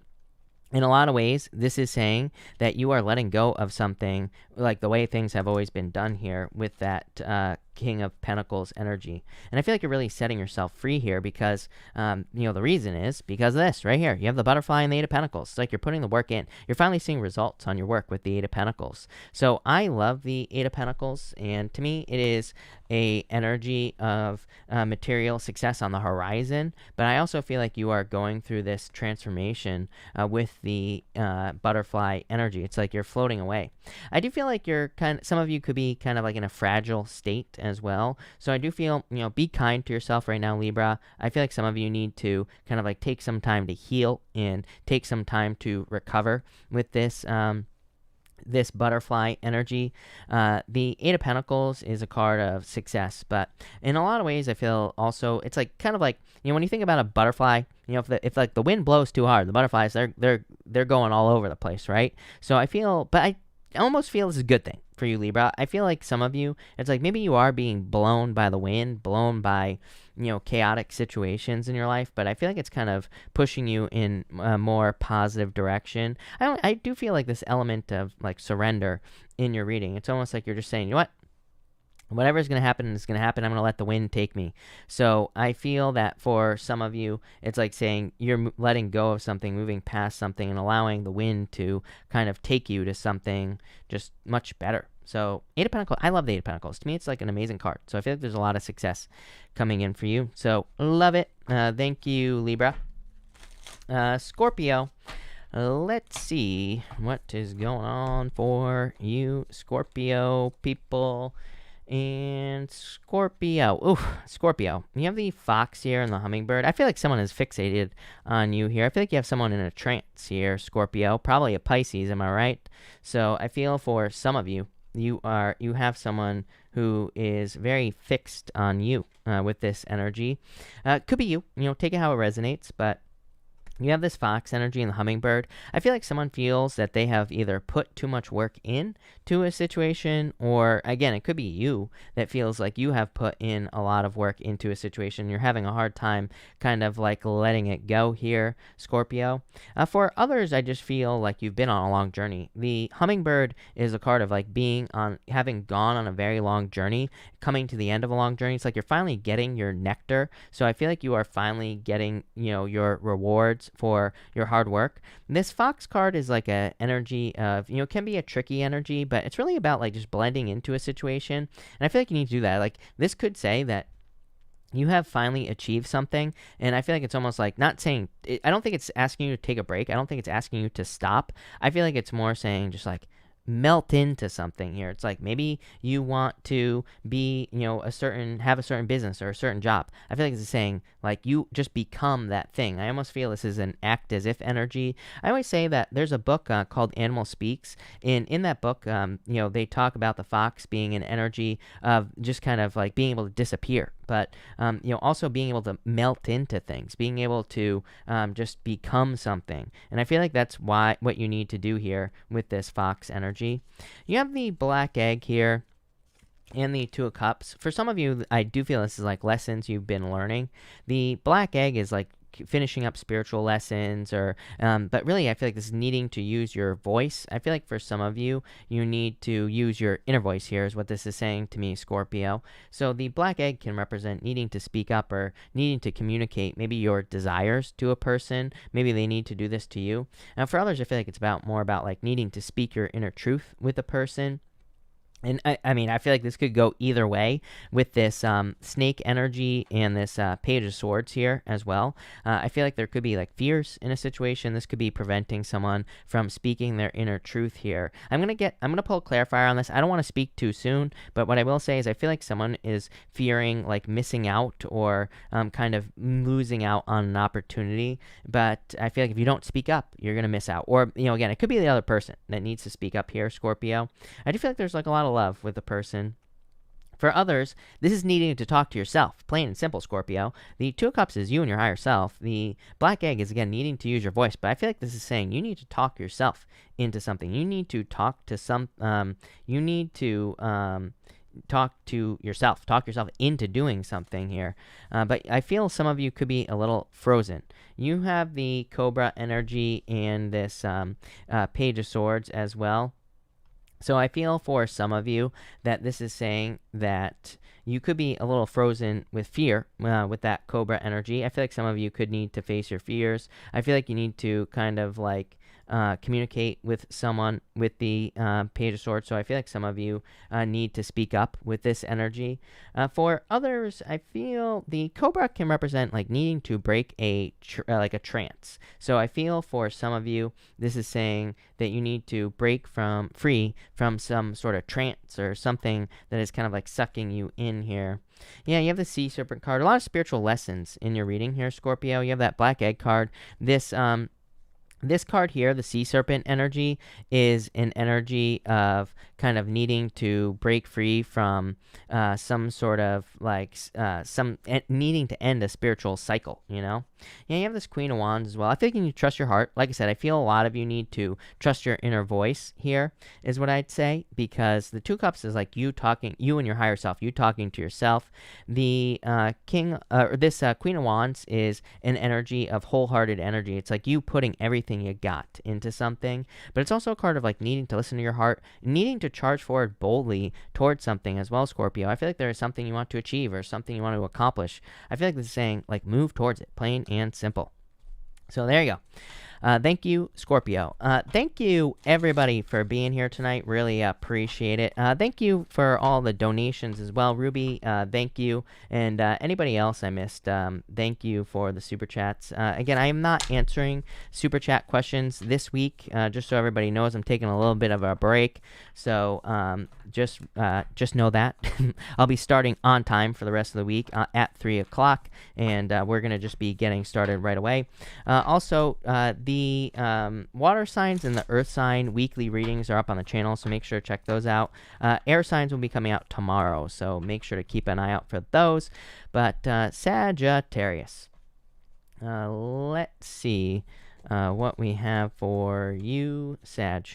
in a lot of ways, this is saying that you are letting go of something like the way things have always been done here with that King of Pentacles energy. And I feel like you're really setting yourself free here because, the reason is because of this right here. You have the butterfly and the Eight of Pentacles. It's like you're putting the work in. You're finally seeing results on your work with the Eight of Pentacles. So I love the Eight of Pentacles, and to me, it is a energy of material success on the horizon. But I also feel like you are going through this transformation with the butterfly energy. It's like you're floating away. I do feel like some of you could be kind of like in a fragile state as well. So I do feel, be kind to yourself right now, Libra. I feel like some of you need to kind of like take some time to heal and take some time to recover with this this butterfly energy. The Eight of Pentacles is a card of success, but in a lot of ways I feel also it's like kind of like, when you think about a butterfly, if like the wind blows too hard, the butterflies they're going all over the place, right? So I almost feel this is a good thing for you, Libra. I feel like some of you, it's like maybe you are being blown by the wind, blown by, chaotic situations in your life, but I feel like it's kind of pushing you in a more positive direction. I do feel like this element of like surrender in your reading. It's almost like you're just saying, whatever's going to happen is going to happen. I'm going to let the wind take me. So I feel that for some of you, it's like saying you're letting go of something, moving past something, and allowing the wind to kind of take you to something just much better. So Eight of Pentacles, I love the Eight of Pentacles. To me, it's like an amazing card. So I feel like there's a lot of success coming in for you. So love it. Thank you, Libra. Scorpio. Let's see what is going on for you, Scorpio people. And Scorpio. Ooh, Scorpio. You have the fox here and the hummingbird. I feel like someone is fixated on you here. I feel like you have someone in a trance here, Scorpio. Probably a Pisces, am I right? So I feel for some of you, you have someone who is very fixed on you with this energy. Could be you. Take it how it resonates, but you have this fox energy and the hummingbird. I feel like someone feels that they have either put too much work into a situation, or again, it could be you that feels like you have put in a lot of work into a situation. You're having a hard time kind of like letting it go here, Scorpio. For others, I just feel like you've been on a long journey. The hummingbird is a card of like having gone on a very long journey, coming to the end of a long journey. It's like you're finally getting your nectar. So I feel like you are finally getting, your rewards for your hard work. This fox card is like a energy of, it can be a tricky energy, but it's really about like just blending into a situation. And I feel like you need to do that. Like this could say that you have finally achieved something, and I feel like it's almost like not saying, I don't think it's asking you to take a break. I don't think it's asking you to stop. I feel like it's more saying just like, melt into something here. It's like maybe you want to be, have a certain business or a certain job. I feel like it's saying like you just become that thing. I almost feel this is an act as if energy. I always say that there's a book called Animal Speaks, and in that book, they talk about the fox being an energy of just kind of like being able to disappear, but also being able to melt into things, being able to just become something. And I feel like that's what you need to do here with this fox energy. You have the black egg here and the Two of Cups. For some of you, I do feel this is like lessons you've been learning. The black egg is like finishing up spiritual lessons, or but really I feel like this is needing to use your voice. I feel like for some of you, you need to use your inner voice here is what this is saying to me, Scorpio. So the black egg can represent needing to speak up or needing to communicate maybe your desires to a person. Maybe they need to do this to you. And for others, I feel like it's more about like needing to speak your inner truth with a person. And I mean, I feel like this could go either way with this snake energy and this Page of Swords here as well. I feel like there could be like fears in a situation. This could be preventing someone from speaking their inner truth here. I'm gonna pull a clarifier on this. I don't want to speak too soon, but what I will say is I feel like someone is fearing like missing out or kind of losing out on an opportunity. But I feel like if you don't speak up, you're gonna miss out. Or again, it could be the other person that needs to speak up here, Scorpio. I do feel like there's like a lot of love with the person. For others, this is needing to talk to yourself. Plain and simple, Scorpio. The Two of Cups is you and your higher self. The Black Egg is, again, needing to use your voice. But I feel like this is saying you need to talk yourself into something. You need to talk to talk to yourself. Talk yourself into doing something here. But I feel some of you could be a little frozen. You have the Cobra energy and this Page of Swords as well. So I feel for some of you that this is saying that you could be a little frozen with fear with that Cobra energy. I feel like some of you could need to face your fears. I feel like you need to kind of like communicate with someone with the Page of Swords. So I feel like some of you need to speak up with this energy. For others, I feel the Cobra can represent like needing to break a trance. So I feel for some of you, this is saying that you need to break free from some sort of trance or something that is kind of like sucking you in here. Yeah, you have the Sea Serpent card. A lot of spiritual lessons in your reading here, Scorpio. You have that Black Egg card. This card here, the Sea Serpent energy, is an energy of kind of needing to break free from some sort of like needing to end a spiritual cycle, Yeah, you have this Queen of Wands as well. I think you need to trust your heart. Like I said, I feel a lot of you need to trust your inner voice here, is what I'd say, because the Two of Cups is like you and your higher self, you talking to yourself. The Queen of Wands is an energy of wholehearted energy. It's like you putting everything you got into something, but it's also a card of like needing to listen to your heart, needing to charge forward boldly towards something as well, Scorpio. I feel like there is something you want to achieve or something you want to accomplish. I feel like this is saying like move towards it, plain and simple. So there you go. Thank you, Scorpio. Thank you, everybody, for being here tonight. Really appreciate it. Thank you for all the donations as well. Ruby, thank you. And anybody else I missed, thank you for the Super Chats. Again, I am not answering Super Chat questions this week. Just so everybody knows, I'm taking a little bit of a break. So just know that. I'll be starting on time for the rest of the week at 3 o'clock. And we're going to just be getting started right away. Also, the water signs and the earth sign weekly readings are up on the channel, so make sure to check those out. Air signs will be coming out tomorrow, so make sure to keep an eye out for those. But Sagittarius, let's see what we have for you, Sag.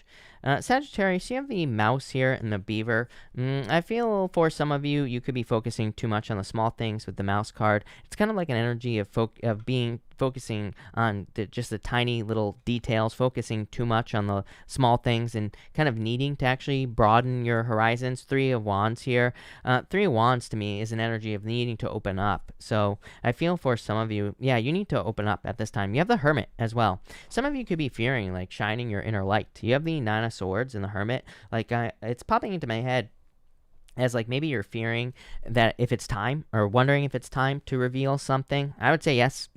Sagittarius, you have the mouse here and the beaver. I feel for some of you, you could be focusing too much on the small things with the mouse card. It's kind of like an energy of focusing on just the tiny little details, focusing too much on the small things and kind of needing to actually broaden your horizons. Three of Wands here. Three of Wands to me is an energy of needing to open up. So I feel for some of you, yeah, you need to open up at this time. You have the Hermit as well. Some of you could be fearing like shining your inner light. You have the Nine of Swords and the Hermit. Like it's popping into my head as like maybe you're fearing that if it's time or wondering if it's time to reveal something. I would say yes.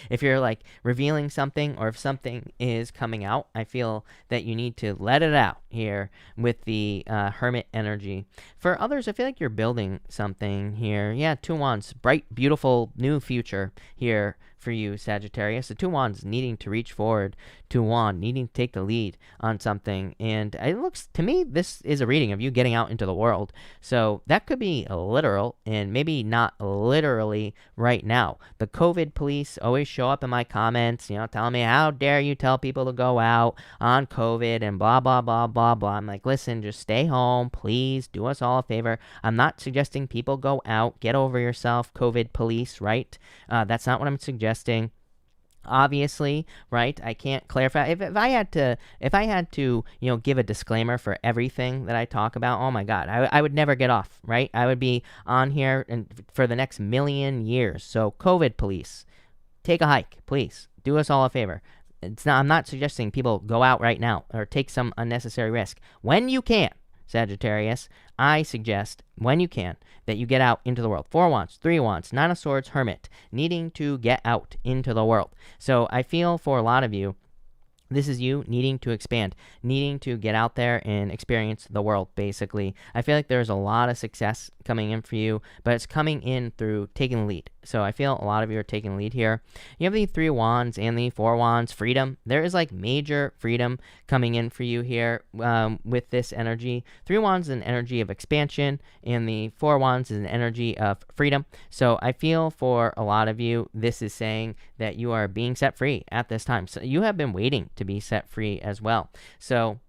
If you're like revealing something or if something is coming out, I feel that you need to let it out here with the Hermit energy. For others, I feel like you're building something here. Yeah, Two Wands, bright, beautiful new future here for you, Sagittarius. The Two Wands needing to reach forward, Two Wand needing to take the lead on something. And it looks to me this is a reading of you getting out into the world. So that could be literal and maybe not literally right now. The COVID police always show up in my comments, telling me, how dare you tell people to go out on COVID and blah, blah, blah, blah, blah. I'm like, listen, just stay home. Please do us all a favor. I'm not suggesting people go out. Get over yourself, COVID police, right? That's not what I'm suggesting. Obviously, right? I can't clarify. If I had to, give a disclaimer for everything that I talk about, oh my God, I would never get off, right? I would be on here and for the next million years. So COVID police, take a hike, please. Do us all a favor. I'm not suggesting people go out right now or take some unnecessary risk. When you can, Sagittarius, I suggest, when you can, that you get out into the world. 4 Wands, 3 Wands, 9 of Swords, Hermit, needing to get out into the world. So I feel for a lot of you, this is you needing to expand, needing to get out there and experience the world, basically. I feel like there's a lot of success coming in for you, but it's coming in through taking the lead. So I feel a lot of you are taking the lead here. You have the 3 Wands and the 4 Wands, freedom. There is like major freedom coming in for you here with this energy. 3 Wands is an energy of expansion, and the 4 Wands is an energy of freedom. So I feel for a lot of you, this is saying that you are being set free at this time. So you have been waiting to be set free as well. So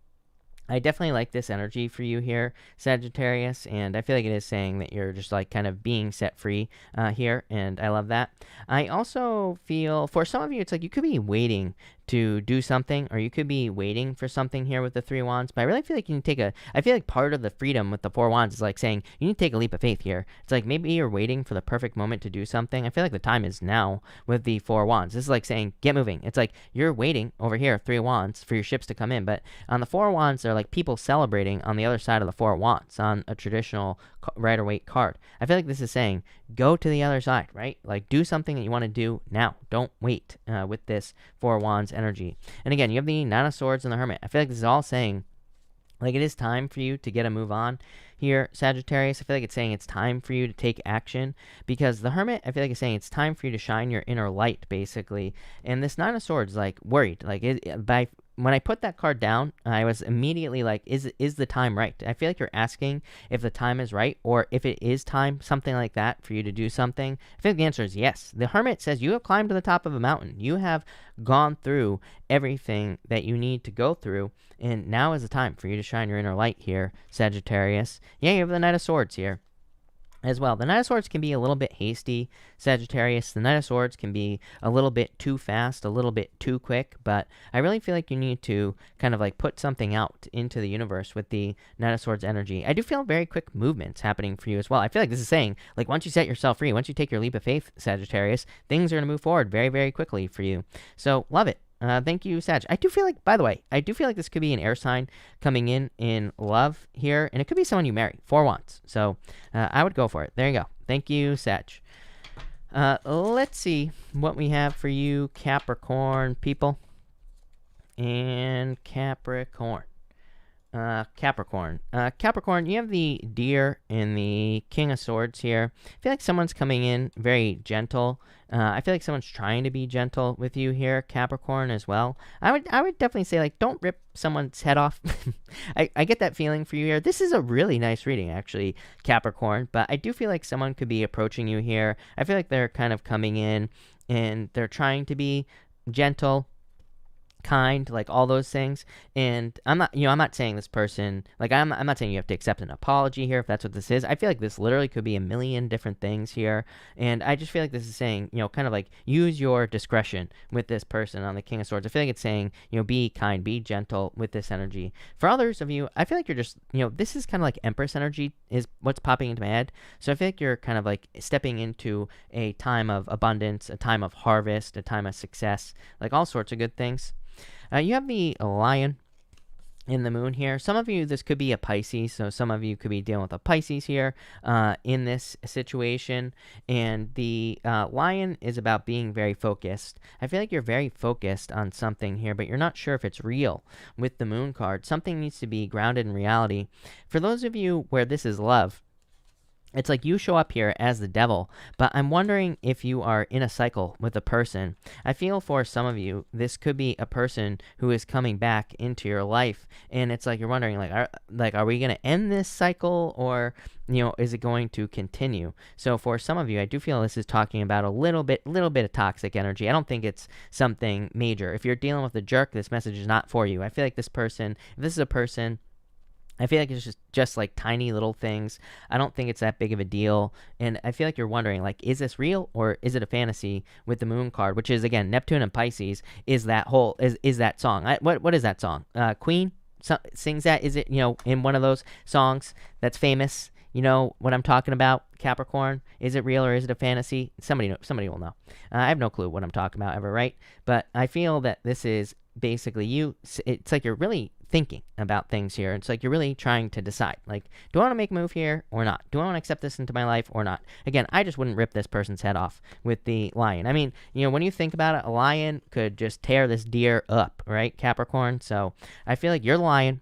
I definitely like this energy for you here, Sagittarius, and I feel like it is saying that you're just like kind of being set free here, and I love that. I also feel for some of you, it's like you could be waiting to do something, or you could be waiting for something here with the 3 Wands, but I really feel like you can take I feel like part of the freedom with the 4 Wands is like saying you need to take a leap of faith here. It's like maybe you're waiting for the perfect moment to do something. I feel like the time is now with the 4 Wands. This is like saying get moving. It's like you're waiting over here, 3 Wands, for your ships to come in, but on the 4 Wands, they're like people celebrating on the other side of the 4 Wands on a traditional Rider-Waite card. I feel like this is saying go to the other side, right? Like do something that you want to do now. Don't wait with this 4 Wands energy. And again, you have the 9 of Swords and the Hermit. I feel like this is all saying like it is time for you to get a move on here, Sagittarius. I feel like it's saying it's time for you to take action, because the Hermit, I feel like it's saying it's time for you to shine your inner light, basically. And this 9 of Swords, like worried, like when I put that card down, I was immediately like, is the time right? I feel like you're asking if the time is right, or if it is time, something like that, for you to do something. I think the answer is yes. The Hermit says you have climbed to the top of a mountain. You have gone through everything that you need to go through, and now is the time for you to shine your inner light here, Sagittarius. Yeah, you have the Knight of Swords here as well. The Knight of Swords can be a little bit hasty, Sagittarius. The Knight of Swords can be a little bit too fast, a little bit too quick, but I really feel like you need to kind of like put something out into the universe with the Knight of Swords energy. I do feel very quick movements happening for you as well. I feel like this is saying, like, once you set yourself free, once you take your leap of faith, Sagittarius, things are going to move forward very, very quickly for you. So, love it. Thank you, Sag. I do feel like, by the way, I do feel like this could be an air sign coming in love here, and it could be someone you marry. 4 Wands. So I would go for it. There you go. Thank you, Sag. Let's see what we have for you, Capricorn people. And Capricorn. Capricorn, you have the Deer and the King of Swords here. I feel like someone's coming in very gentle. I feel like someone's trying to be gentle with you here, Capricorn, as well. I would definitely say, like, don't rip someone's head off. I get that feeling for you here. This is a really nice reading, actually, Capricorn, but I do feel like someone could be approaching you here. I feel like they're kind of coming in and they're trying to be gentle, kind, like all those things. And I'm not saying this person, like, I'm not saying you have to accept an apology here if that's what this is. I feel like this literally could be a million different things here, and I just feel like this is saying, kind of like use your discretion with this person on the King of Swords. I feel like it's saying, be kind, be gentle with this energy. For others of you, I feel like you're just, this is kind of like Empress energy is what's popping into my head. So I feel like you're kind of like stepping into a time of abundance, a time of harvest, a time of success, like all sorts of good things. You have the Lion in the Moon here. Some of you, this could be a Pisces, so some of you could be dealing with a Pisces here in this situation. And the Lion is about being very focused. I feel like you're very focused on something here, but you're not sure if it's real with the Moon card. Something needs to be grounded in reality. For those of you where this is love, it's like you show up here as the devil, but I'm wondering if you are in a cycle with a person. I feel for some of you, this could be a person who is coming back into your life, and it's like you're wondering, are we going to end this cycle, or is it going to continue? So for some of you, I do feel this is talking about a little bit of toxic energy. I don't think it's something major. If you're dealing with a jerk, this message is not for you. I feel like this person, if this is a person, I feel like it's just like tiny little things. I don't think it's that big of a deal. And I feel like you're wondering, like, is this real or is it a fantasy with the Moon card, which is, again, Neptune and Pisces is that song. What is that song? Queen sings that. Is it, in one of those songs that's famous? You know what I'm talking about, Capricorn? Is it real or is it a fantasy? Somebody will know. I have no clue what I'm talking about ever, right? But I feel that this is basically it's like you're really thinking about things here. It's like you're really trying to decide, like, do I want to make a move here or not? Do I want to accept this into my life or not? Again, I just wouldn't rip this person's head off with the lion. I mean, when you think about it, a lion could just tear this deer up, right, Capricorn? So I feel like you're the lion.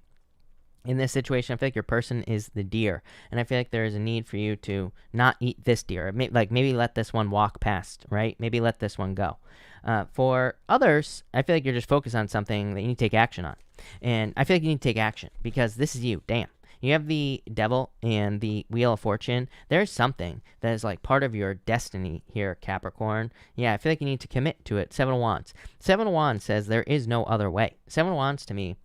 In this situation, I feel like your person is the deer, and I feel like there is a need for you to not eat this deer. Maybe let this one walk past, right? Maybe let this one go. For others, I feel like you're just focused on something that you need to take action on. And I feel like you need to take action because this is you. Damn. You have the devil and the wheel of fortune. There's something that is like part of your destiny here, Capricorn. Yeah, I feel like you need to commit to it. Seven of Wands. Seven of Wands says there is no other way. Seven of Wands to me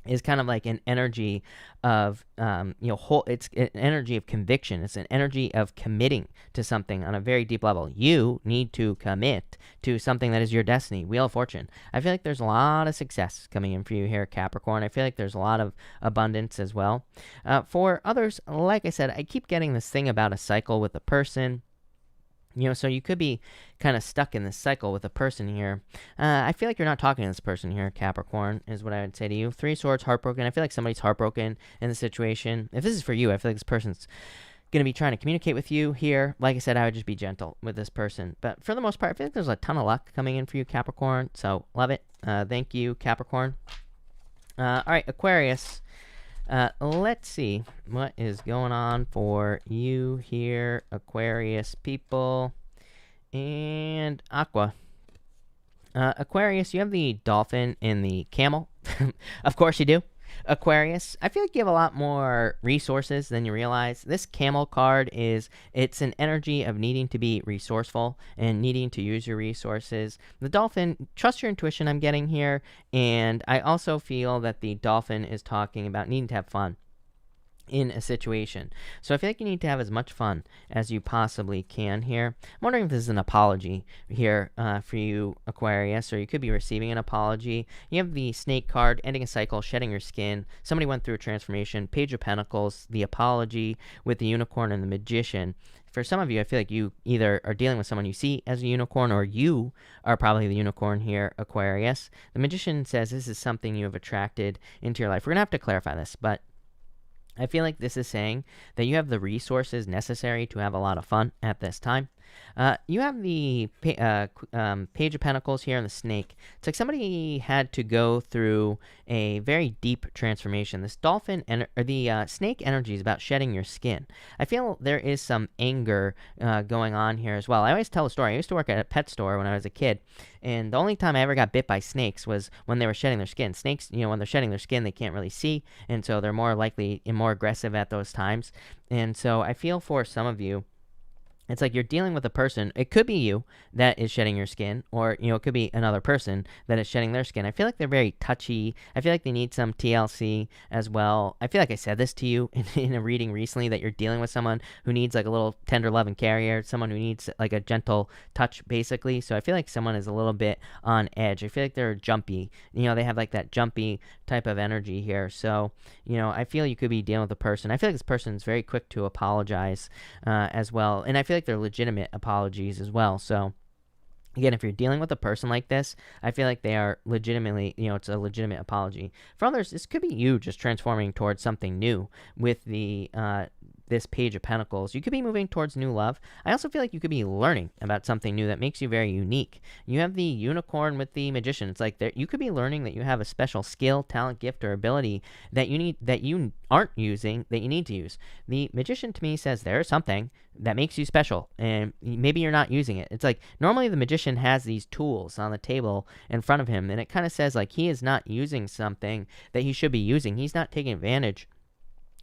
is kind of like an energy of, it's an energy of conviction. It's an energy of committing to something on a very deep level. You need to commit to something that is your destiny. Wheel of Fortune. I feel like there's a lot of success coming in for you here, Capricorn. I feel like there's a lot of abundance as well. For others, like I said, I keep getting this thing about a cycle with a person. So you could be kind of stuck in this cycle with a person here. I feel like you're not talking to this person here, Capricorn, is what I would say to you. Three of Swords, heartbroken. I feel like somebody's heartbroken in the situation. If this is for you, I feel like this person's going to be trying to communicate with you here. Like I said, I would just be gentle with this person. But for the most part, I feel like there's a ton of luck coming in for you, Capricorn. So love it. Thank you, Capricorn. All right, Aquarius. Let's see what is going on for you here, Aquarius people. And Aqua. Aquarius, you have the dolphin and the camel. Of course you do. Aquarius, I feel like you have a lot more resources than you realize. This camel card it's an energy of needing to be resourceful and needing to use your resources. The dolphin, trust your intuition I'm getting here, and I also feel that the dolphin is talking about needing to have fun in a situation. So I feel like you need to have as much fun as you possibly can here. I'm wondering if this is an apology here for you, Aquarius, or you could be receiving an apology. You have the snake card, ending a cycle, shedding your skin. Somebody went through a transformation. Page of Pentacles, the apology with the unicorn and the magician. For some of you, I feel like you either are dealing with someone you see as a unicorn, or you are probably the unicorn here, Aquarius. The magician says this is something you have attracted into your life. We're going to have to clarify this, but I feel like this is saying that you have the resources necessary to have a lot of fun at this time. You have the Page of Pentacles here and the snake. It's like somebody had to go through a very deep transformation. This dolphin or the snake energy is about shedding your skin. I feel there is some anger going on here as well. I always tell a story. I used to work at a pet store when I was a kid, and the only time I ever got bit by snakes was when they were shedding their skin. Snakes, when they're shedding their skin, they can't really see, and so they're more likely and more aggressive at those times. And so I feel for some of you, it's like you're dealing with a person. It could be you that is shedding your skin, or, it could be another person that is shedding their skin. I feel like they're very touchy. I feel like they need some TLC as well. I feel like I said this to you in a reading recently, that you're dealing with someone who needs like a little tender love and care, someone who needs like a gentle touch, basically. So I feel like someone is a little bit on edge. I feel like they're jumpy. They have like that jumpy type of energy here. So, I feel you could be dealing with a person. I feel like this person is very quick to apologize as well. And I feel like they're legitimate apologies as well. So again, if you're dealing with a person like this, I feel like they are legitimately, it's a legitimate apology. For others, this could be you just transforming towards something new with the this Page of Pentacles. You could be moving towards new love. I also feel like you could be learning about something new that makes you very unique. You have the unicorn with the magician. It's like you could be learning that you have a special skill, talent, gift, or ability that you aren't using, that you need to use. The magician to me says there is something that makes you special, and maybe you're not using it. It's like normally the magician has these tools on the table in front of him, and it kind of says like he is not using something that he should be using. He's not taking advantage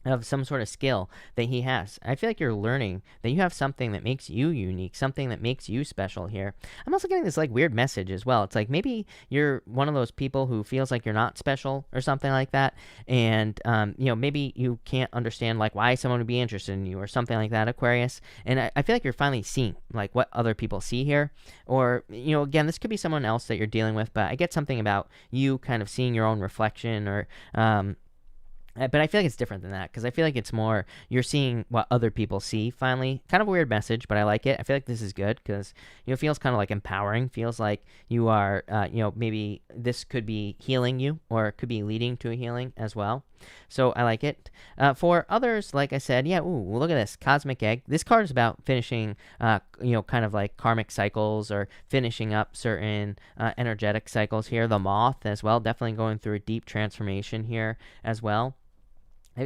of some sort of skill that he has. I feel like you're learning that you have something that makes you unique, something that makes you special here. I'm also getting this like weird message as well. It's like maybe you're one of those people who feels like you're not special or something like that, and maybe you can't understand like why someone would be interested in you or something like that, Aquarius. And I feel like you're finally seeing like what other people see here, or again, this could be someone else that you're dealing with, but I get something about you kind of seeing your own reflection, or But I feel like it's different than that because I feel like it's more you're seeing what other people see finally. Kind of a weird message, but I like it. I feel like this is good because, it feels kind of like empowering. Feels like you are, maybe this could be healing you or it could be leading to a healing as well. So I like it. For others, like I said, yeah, ooh, look at this. Cosmic Egg. This card is about finishing, kind of like karmic cycles or finishing up certain energetic cycles here. The Moth as well, definitely going through a deep transformation here as well.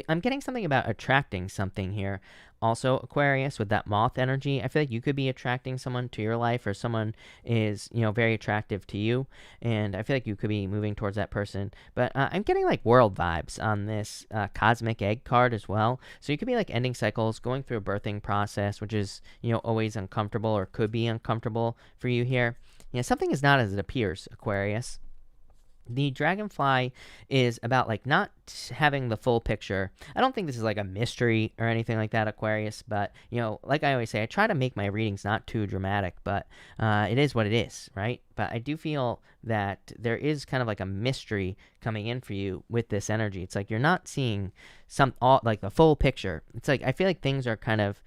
I'm getting something about attracting something here. Also, Aquarius, with that moth energy, I feel like you could be attracting someone to your life or someone is, very attractive to you. And I feel like you could be moving towards that person. But I'm getting like world vibes on this Cosmic Egg card as well. So you could be like ending cycles, going through a birthing process, which is, always uncomfortable or could be uncomfortable for you here. Something is not as it appears, Aquarius. The dragonfly is about like not having the full picture. I don't think this is like a mystery or anything like that, Aquarius, but like I always say, I try to make my readings not too dramatic, but it is what it is, right? But I do feel that there is kind of like a mystery coming in for you with this energy. It's like you're not seeing like the full picture. It's like I feel like things are kind of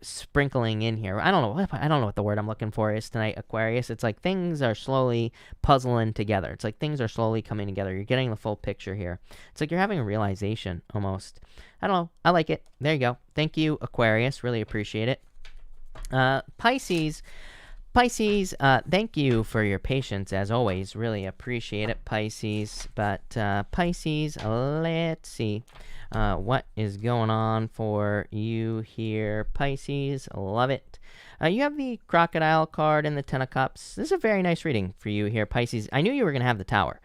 sprinkling in here. I don't know what the word I'm looking for is tonight, Aquarius. It's like things are slowly puzzling together. It's like things are slowly coming together. You're getting the full picture here. It's like you're having a realization almost. I don't know. I like it. There you go. Thank you, Aquarius. Really appreciate it. Pisces, thank you for your patience as always. Really appreciate it, Pisces. But Pisces, let's see what is going on for you here, Pisces. Love it. You have the Crocodile card and the Ten of Cups. This is a very nice reading for you here, Pisces. I knew you were going to have the Tower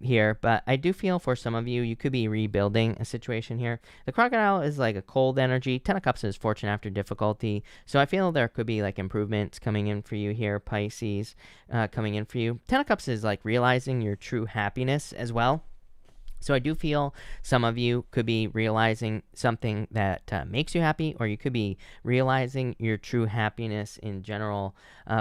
here, but I do feel for some of you, you could be rebuilding a situation here. The Crocodile is like a cold energy. Ten of Cups is fortune after difficulty. So I feel there could be like improvements coming in for you here, Pisces, coming in for you. Ten of Cups is like realizing your true happiness as well. So I do feel some of you could be realizing something that makes you happy, or you could be realizing your true happiness in general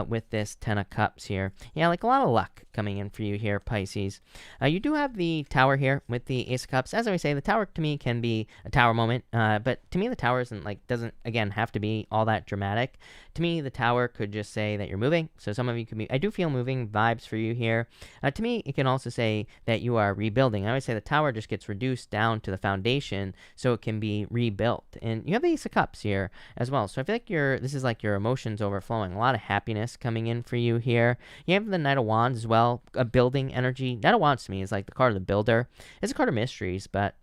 with this Ten of Cups here. Yeah, like a lot of luck coming in for you here, Pisces. You do have the Tower here with the Ace of Cups. As I always say, the Tower to me can be a Tower moment, but to me the Tower doesn't again have to be all that dramatic. To me, the Tower could just say that you're moving. So some of you could be, I do feel moving vibes for you here. To me, it can also say that you are rebuilding. I always say the Tower just gets reduced down to the foundation so it can be rebuilt. And you have the Ace of Cups here as well. So I feel like this is like your emotions overflowing. A lot of happiness coming in for you here. You have the Knight of Wands as well, a building energy. Knight of Wands to me is like the card of the builder. It's a card of mysteries, but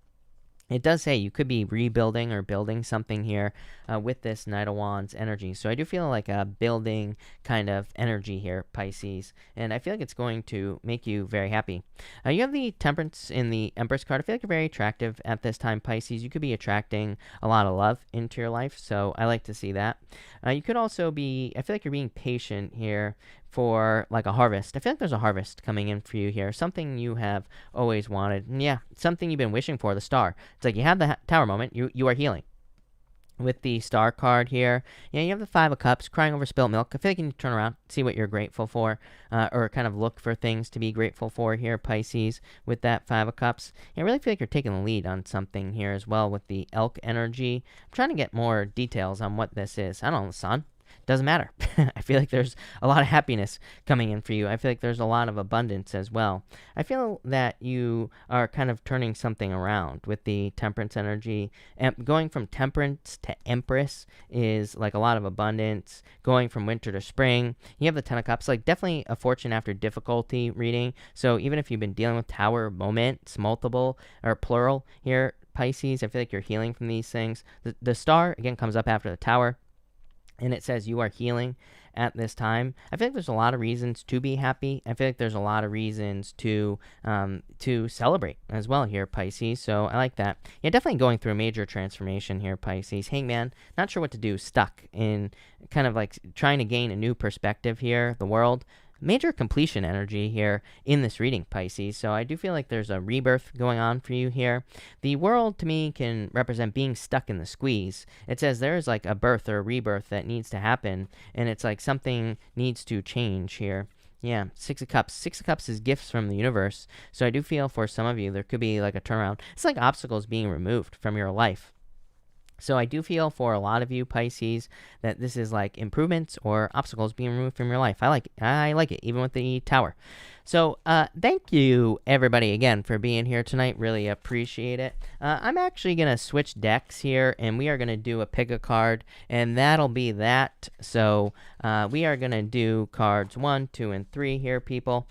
it does say you could be rebuilding or building something here with this Knight of Wands energy. So I do feel like a building kind of energy here, Pisces. And I feel like it's going to make you very happy. You have the Temperance in the Empress card. I feel like you're very attractive at this time, Pisces. You could be attracting a lot of love into your life. So I like to see that. You could also be, I feel like you're being patient here for like a harvest. I feel like there's a harvest coming in for you here. Something you have always wanted. And yeah, something you've been wishing for, the Star. It's like you have the Tower moment. You are healing. With the Star card here, yeah, you have the Five of Cups, crying over spilt milk. I feel like you need to turn around, see what you're grateful for, or kind of look for things to be grateful for here, Pisces, with that Five of Cups. Yeah, I really feel like you're taking the lead on something here as well with the Elk energy. I'm trying to get more details on what this is. I don't know, the Sun. Doesn't matter. I feel like there's a lot of happiness coming in for you. I feel like there's a lot of abundance as well. I feel that you are kind of turning something around with the Temperance energy. And going from Temperance to Empress is like a lot of abundance. Going from winter to spring. You have the Ten of Cups, like definitely a fortune after difficulty reading. So even if you've been dealing with Tower moments, multiple or plural here, Pisces, I feel like you're healing from these things. The Star, again, comes up after the Tower. And it says you are healing at this time. I feel like there's a lot of reasons to be happy. I feel like there's a lot of reasons to celebrate as well here, Pisces. So I like that. Yeah, definitely going through a major transformation here, Pisces. Hangman, not sure what to do. Stuck in kind of like trying to gain a new perspective here, the world. Major completion energy here in this reading, Pisces. So I do feel like there's a rebirth going on for you here. The world to me can represent being stuck in the squeeze. It says there's like a birth or a rebirth that needs to happen, and it's like something needs to change here. Yeah, Six of Cups. Six of Cups is gifts from the universe. So I do feel for some of you, there could be like a turnaround. It's like obstacles being removed from your life. So I do feel for a lot of you Pisces that this is like improvements or obstacles being removed from your life. I like it, even with the Tower. So thank you everybody again for being here tonight. Really appreciate it. I'm actually gonna switch decks here, and we are gonna do a pick a card, and that'll be that. So we are gonna do cards 1, 2, and 3 here, people,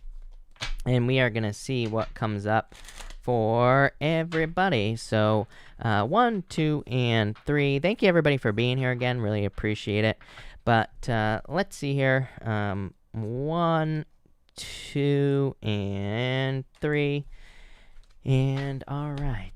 and we are gonna see what comes up for everybody. So 1, 2, and 3. Thank you everybody for being here again. Really appreciate it. But let's see here. 1, 2, and 3. And all right.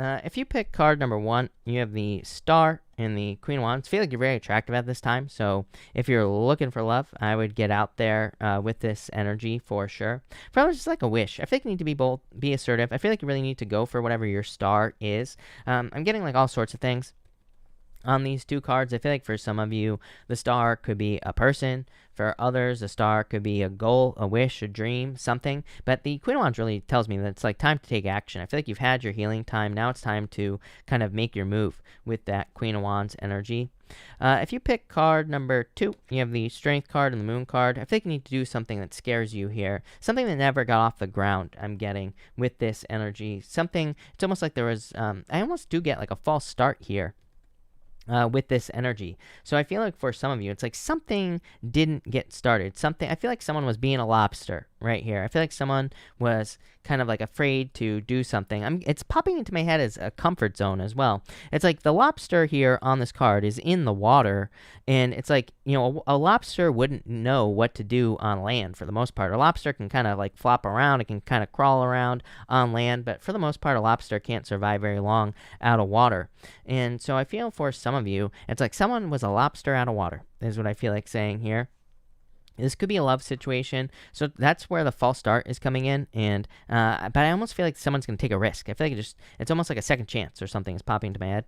If you pick card number 1, you have the Star and the Queen of Wands. I feel like you're very attractive at this time. So if you're looking for love, I would get out there with this energy for sure. For others, it's like a wish. I feel like you need to be bold, be assertive. I feel like you really need to go for whatever your star is. I'm getting like all sorts of things on these 2 cards. I feel like for some of you, the star could be a person. For others, the star could be a goal, a wish, a dream, something. But the Queen of Wands really tells me that it's like time to take action. I feel like you've had your healing time. Now it's time to kind of make your move with that Queen of Wands energy. If you pick card number 2, you have the Strength card and the Moon card. I think you need to do something that scares you here. Something that never got off the ground, I'm getting, with this energy. Something, it's almost like there was, I almost do get like a false start here. With this energy. So I feel like for some of you, it's like something didn't get started. I feel like someone was being a lobster right here. I feel like someone was kind of like afraid to do something. It's popping into my head as a comfort zone as well. It's like the lobster here on this card is in the water, and it's like, you know, a lobster wouldn't know what to do on land for the most part. A lobster can kind of like flop around. It can kind of crawl around on land, but for the most part, a lobster can't survive very long out of water. And so I feel for some of you, it's like someone was a lobster out of water, is what I feel like saying here. This could be a love situation, so that's where the false start is coming in, and but I almost feel like someone's going to take a risk. I feel like it's almost like a second chance or something is popping into my head.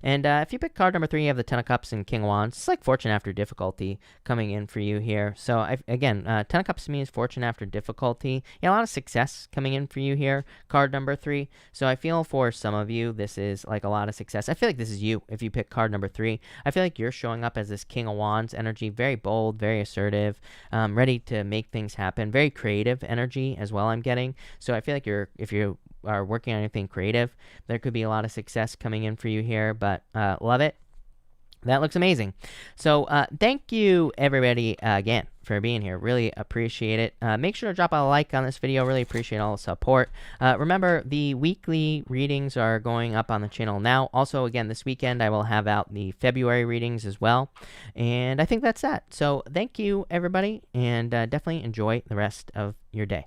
And if you pick card number 3, you have the Ten of Cups and King of Wands. It's like fortune after difficulty coming in for you here. So again, Ten of Cups to me is fortune after difficulty. Yeah, a lot of success coming in for you here, card number 3. So I feel for some of you, this is like a lot of success. I feel like this is you if you pick card number 3. I feel like you're showing up as this King of Wands energy, very bold, very assertive, ready to make things happen, very creative energy as well, I'm getting. So I feel like if you are working on anything creative, there could be a lot of success coming in for you here, but love it. That looks amazing. So thank you everybody again for being here. Really appreciate it. Make sure to drop a like on this video. Really appreciate all the support. Remember, the weekly readings are going up on the channel now. Also, again, this weekend I will have out the February readings as well. And I think that's that. So thank you everybody, and definitely enjoy the rest of your day.